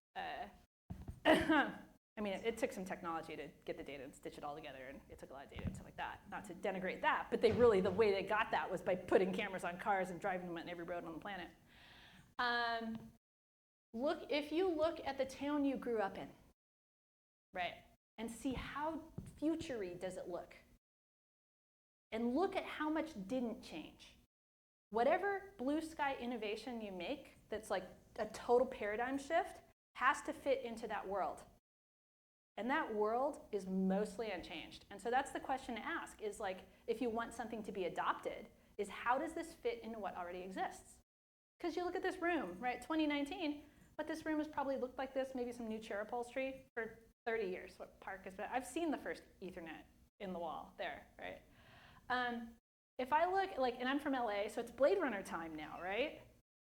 I I mean, it took some technology to get the data and stitch it all together, and it took a lot of data and stuff like that. Not to denigrate that, but the way they got that was by putting cameras on cars and driving them on every road on the planet. If you look at the town you grew up in, right, and see how future-y does it look, and look at how much didn't change. Whatever blue sky innovation you make that's like a total paradigm shift has to fit into that world. And that world is mostly unchanged. And so that's the question to ask, is like, if you want something to be adopted, is how does this fit into what already exists? Because you look at this room, right, 2019, but this room has probably looked like this, maybe some new chair upholstery for 30 years, what PARC has been. I've seen the first Ethernet in the wall there, right? If I look, and I'm from LA, so it's Blade Runner time now, right?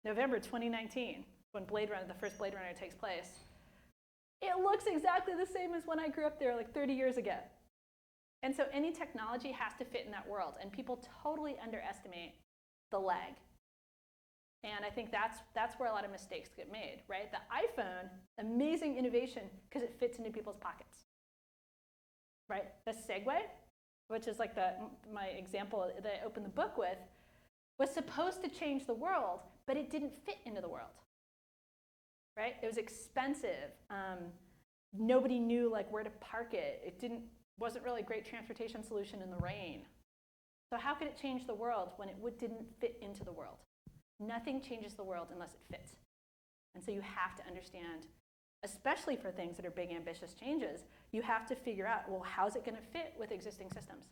November 2019, when the first Blade Runner takes place. It looks exactly the same as when I grew up there like 30 years ago. And so any technology has to fit in that world, and people totally underestimate the lag. And I think that's where a lot of mistakes get made, right? The iPhone, amazing innovation because it fits into people's pockets, right? The Segway, which is like my example that I opened the book with, was supposed to change the world, but it didn't fit into the world, right? It was expensive. Nobody knew like where to park it. It wasn't really a great transportation solution in the rain. So how could it change the world when it didn't fit into the world? Nothing changes the world unless it fits. And so you have to understand, especially for things that are big, ambitious changes, you have to figure out, well, how's it going to fit with existing systems?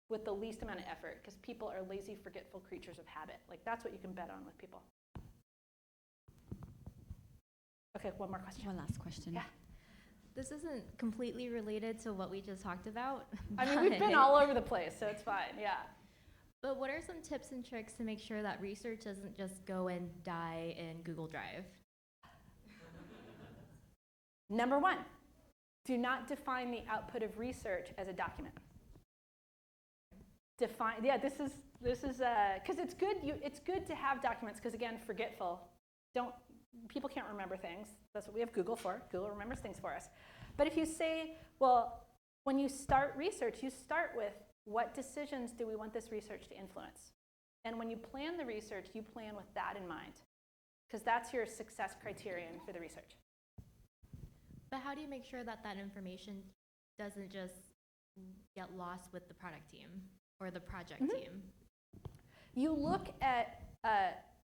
With the least amount of effort, because people are lazy, forgetful creatures of habit. Like, that's what you can bet on with people. Okay, one more question. One last question. Yeah. This isn't completely related to what we just talked about. I mean, we've been all over the place, so it's fine, yeah. But what are some tips and tricks to make sure that research doesn't just go and die in Google Drive? Number one, do not define the output of research as a document. This is because it's good to have documents because, again, forgetful. People can't remember things. That's what we have Google for. Google remembers things for us. But if you say, well, when you start research, you start with what decisions do we want this research to influence? And when you plan the research, you plan with that in mind, because that's your success criterion for the research. But how do you make sure that that information doesn't just get lost with the product team or the project team? You look at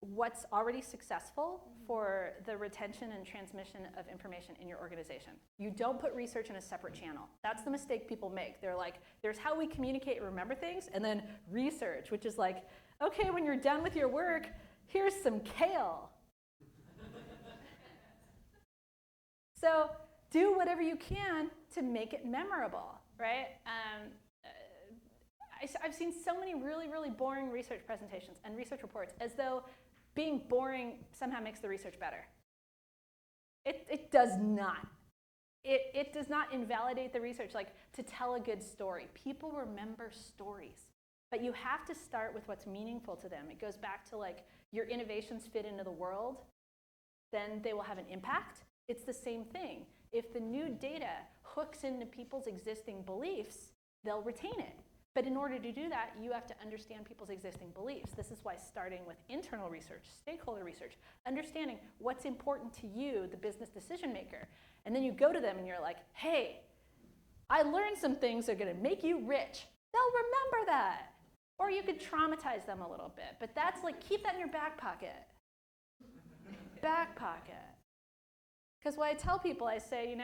what's already successful for the retention and transmission of information in your organization. You don't put research in a separate channel. That's the mistake people make. They're like, there's how we communicate and remember things, and then research, which is like, okay, when you're done with your work, here's some kale. So do whatever you can to make it memorable, right? I've seen so many really, really boring research presentations and research reports as though being boring somehow makes the research better. It does not. It does not invalidate the research. Like, to tell a good story, people remember stories. But you have to start with what's meaningful to them. It goes back to, like, your innovations fit into the world, then they will have an impact. It's the same thing. If the new data hooks into people's existing beliefs, they'll retain it. But in order to do that, you have to understand people's existing beliefs. This is why starting with internal research, stakeholder research, understanding what's important to you, the business decision maker. And then you go to them and you're like, hey, I learned some things that are going to make you rich. They'll remember that. Or you could traumatize them a little bit. But that's like, keep that in your back pocket. Back pocket. Because what I tell people, I say,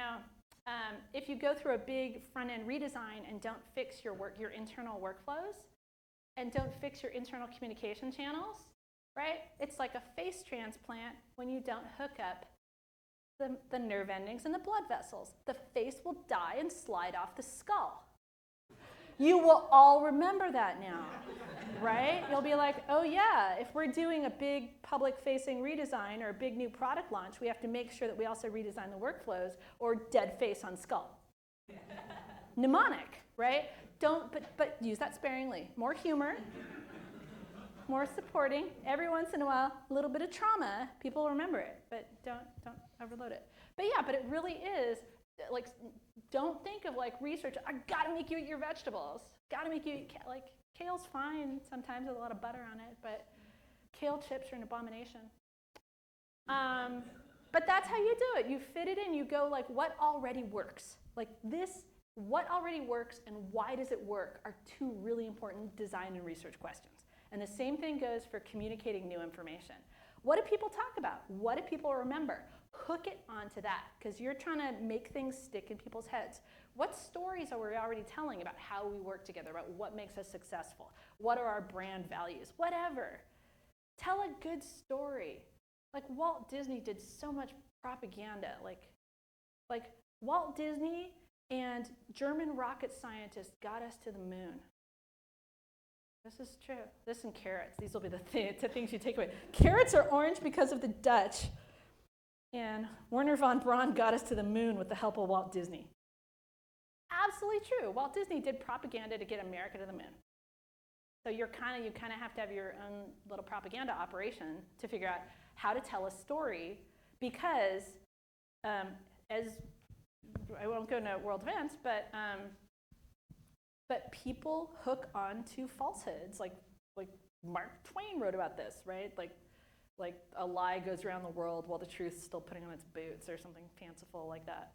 if you go through a big front-end redesign and don't fix your internal workflows, and don't fix your internal communication channels, right? It's like a face transplant when you don't hook up the nerve endings and the blood vessels. The face will die and slide off the skull. You will all remember that now, right? You'll be like, oh yeah, if we're doing a big public-facing redesign or a big new product launch, we have to make sure that we also redesign the workflows, or dead face on skull. Mnemonic, right? But use that sparingly. More humor. more supporting. Every once in a while, a little bit of trauma, people remember it, but don't overload it. But yeah, but it really is, like, don't think of like research, I gotta make you eat your vegetables. Gotta make you eat, like, kale's fine sometimes with a lot of butter on it, but kale chips are an abomination. But that's how you do it. You fit it in, you go like, what already works? Like this, what already works and why does it work are two really important design and research questions. And the same thing goes for communicating new information. What do people talk about? What do people remember? Hook it onto that, because you're trying to make things stick in people's heads. What stories are we already telling about how we work together, about what makes us successful? What are our brand values? Whatever. Tell a good story. Like Walt Disney did so much propaganda. Like Walt Disney and German rocket scientists got us to the moon. This is true. This and carrots. These will be the things you take away. Carrots are orange because of the Dutch. And Werner von Braun got us to the moon with the help of Walt Disney. Absolutely true. Walt Disney did propaganda to get America to the moon. So you kind of have to have your own little propaganda operation to figure out how to tell a story, because as I won't go into world events, but people hook on to falsehoods. Like Mark Twain wrote about this, right? Like a lie goes around the world while the truth's still putting on its boots, or something fanciful like that.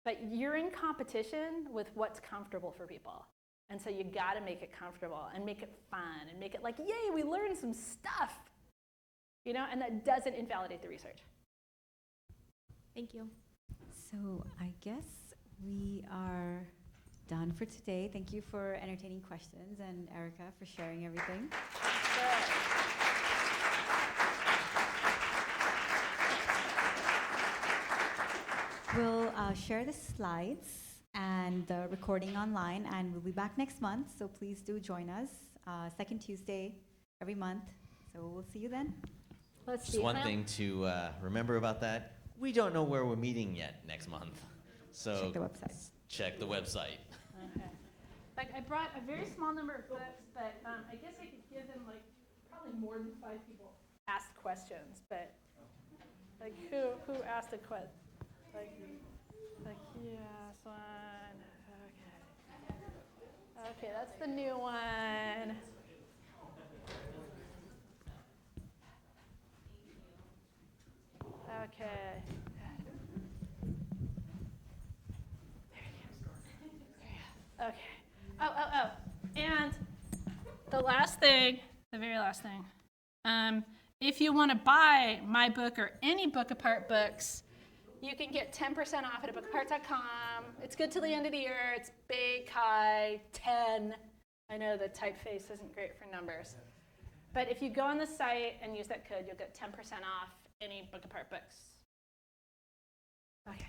But you're in competition with what's comfortable for people. And so you gotta make it comfortable and make it fun and make it like, yay, we learned some stuff. You know, and that doesn't invalidate the research. Thank you. So I guess we are done for today. Thank you for entertaining questions, and Erica for sharing everything. We'll share the slides and the recording online, and we'll be back next month, so please do join us, second Tuesday every month. So we'll see you then. Let's see. Just one thing to remember about that. We don't know where we're meeting yet next month. So Check the website. Check the website. Okay. Like, I brought a very small number of books, but I guess I could give them, like, probably more than 5 people asked questions, but like who asked a question? Like yes, one. Okay, that's the new one. Okay. Okay. Oh. And the last thing, the very last thing. If you want to buy my book or any Book Apart books, you can get 10% off at bookapart.com. It's good till the end of the year. It's big, high, 10. I know the typeface isn't great for numbers. But if you go on the site and use that code, you'll get 10% off any Book Apart books. Okay.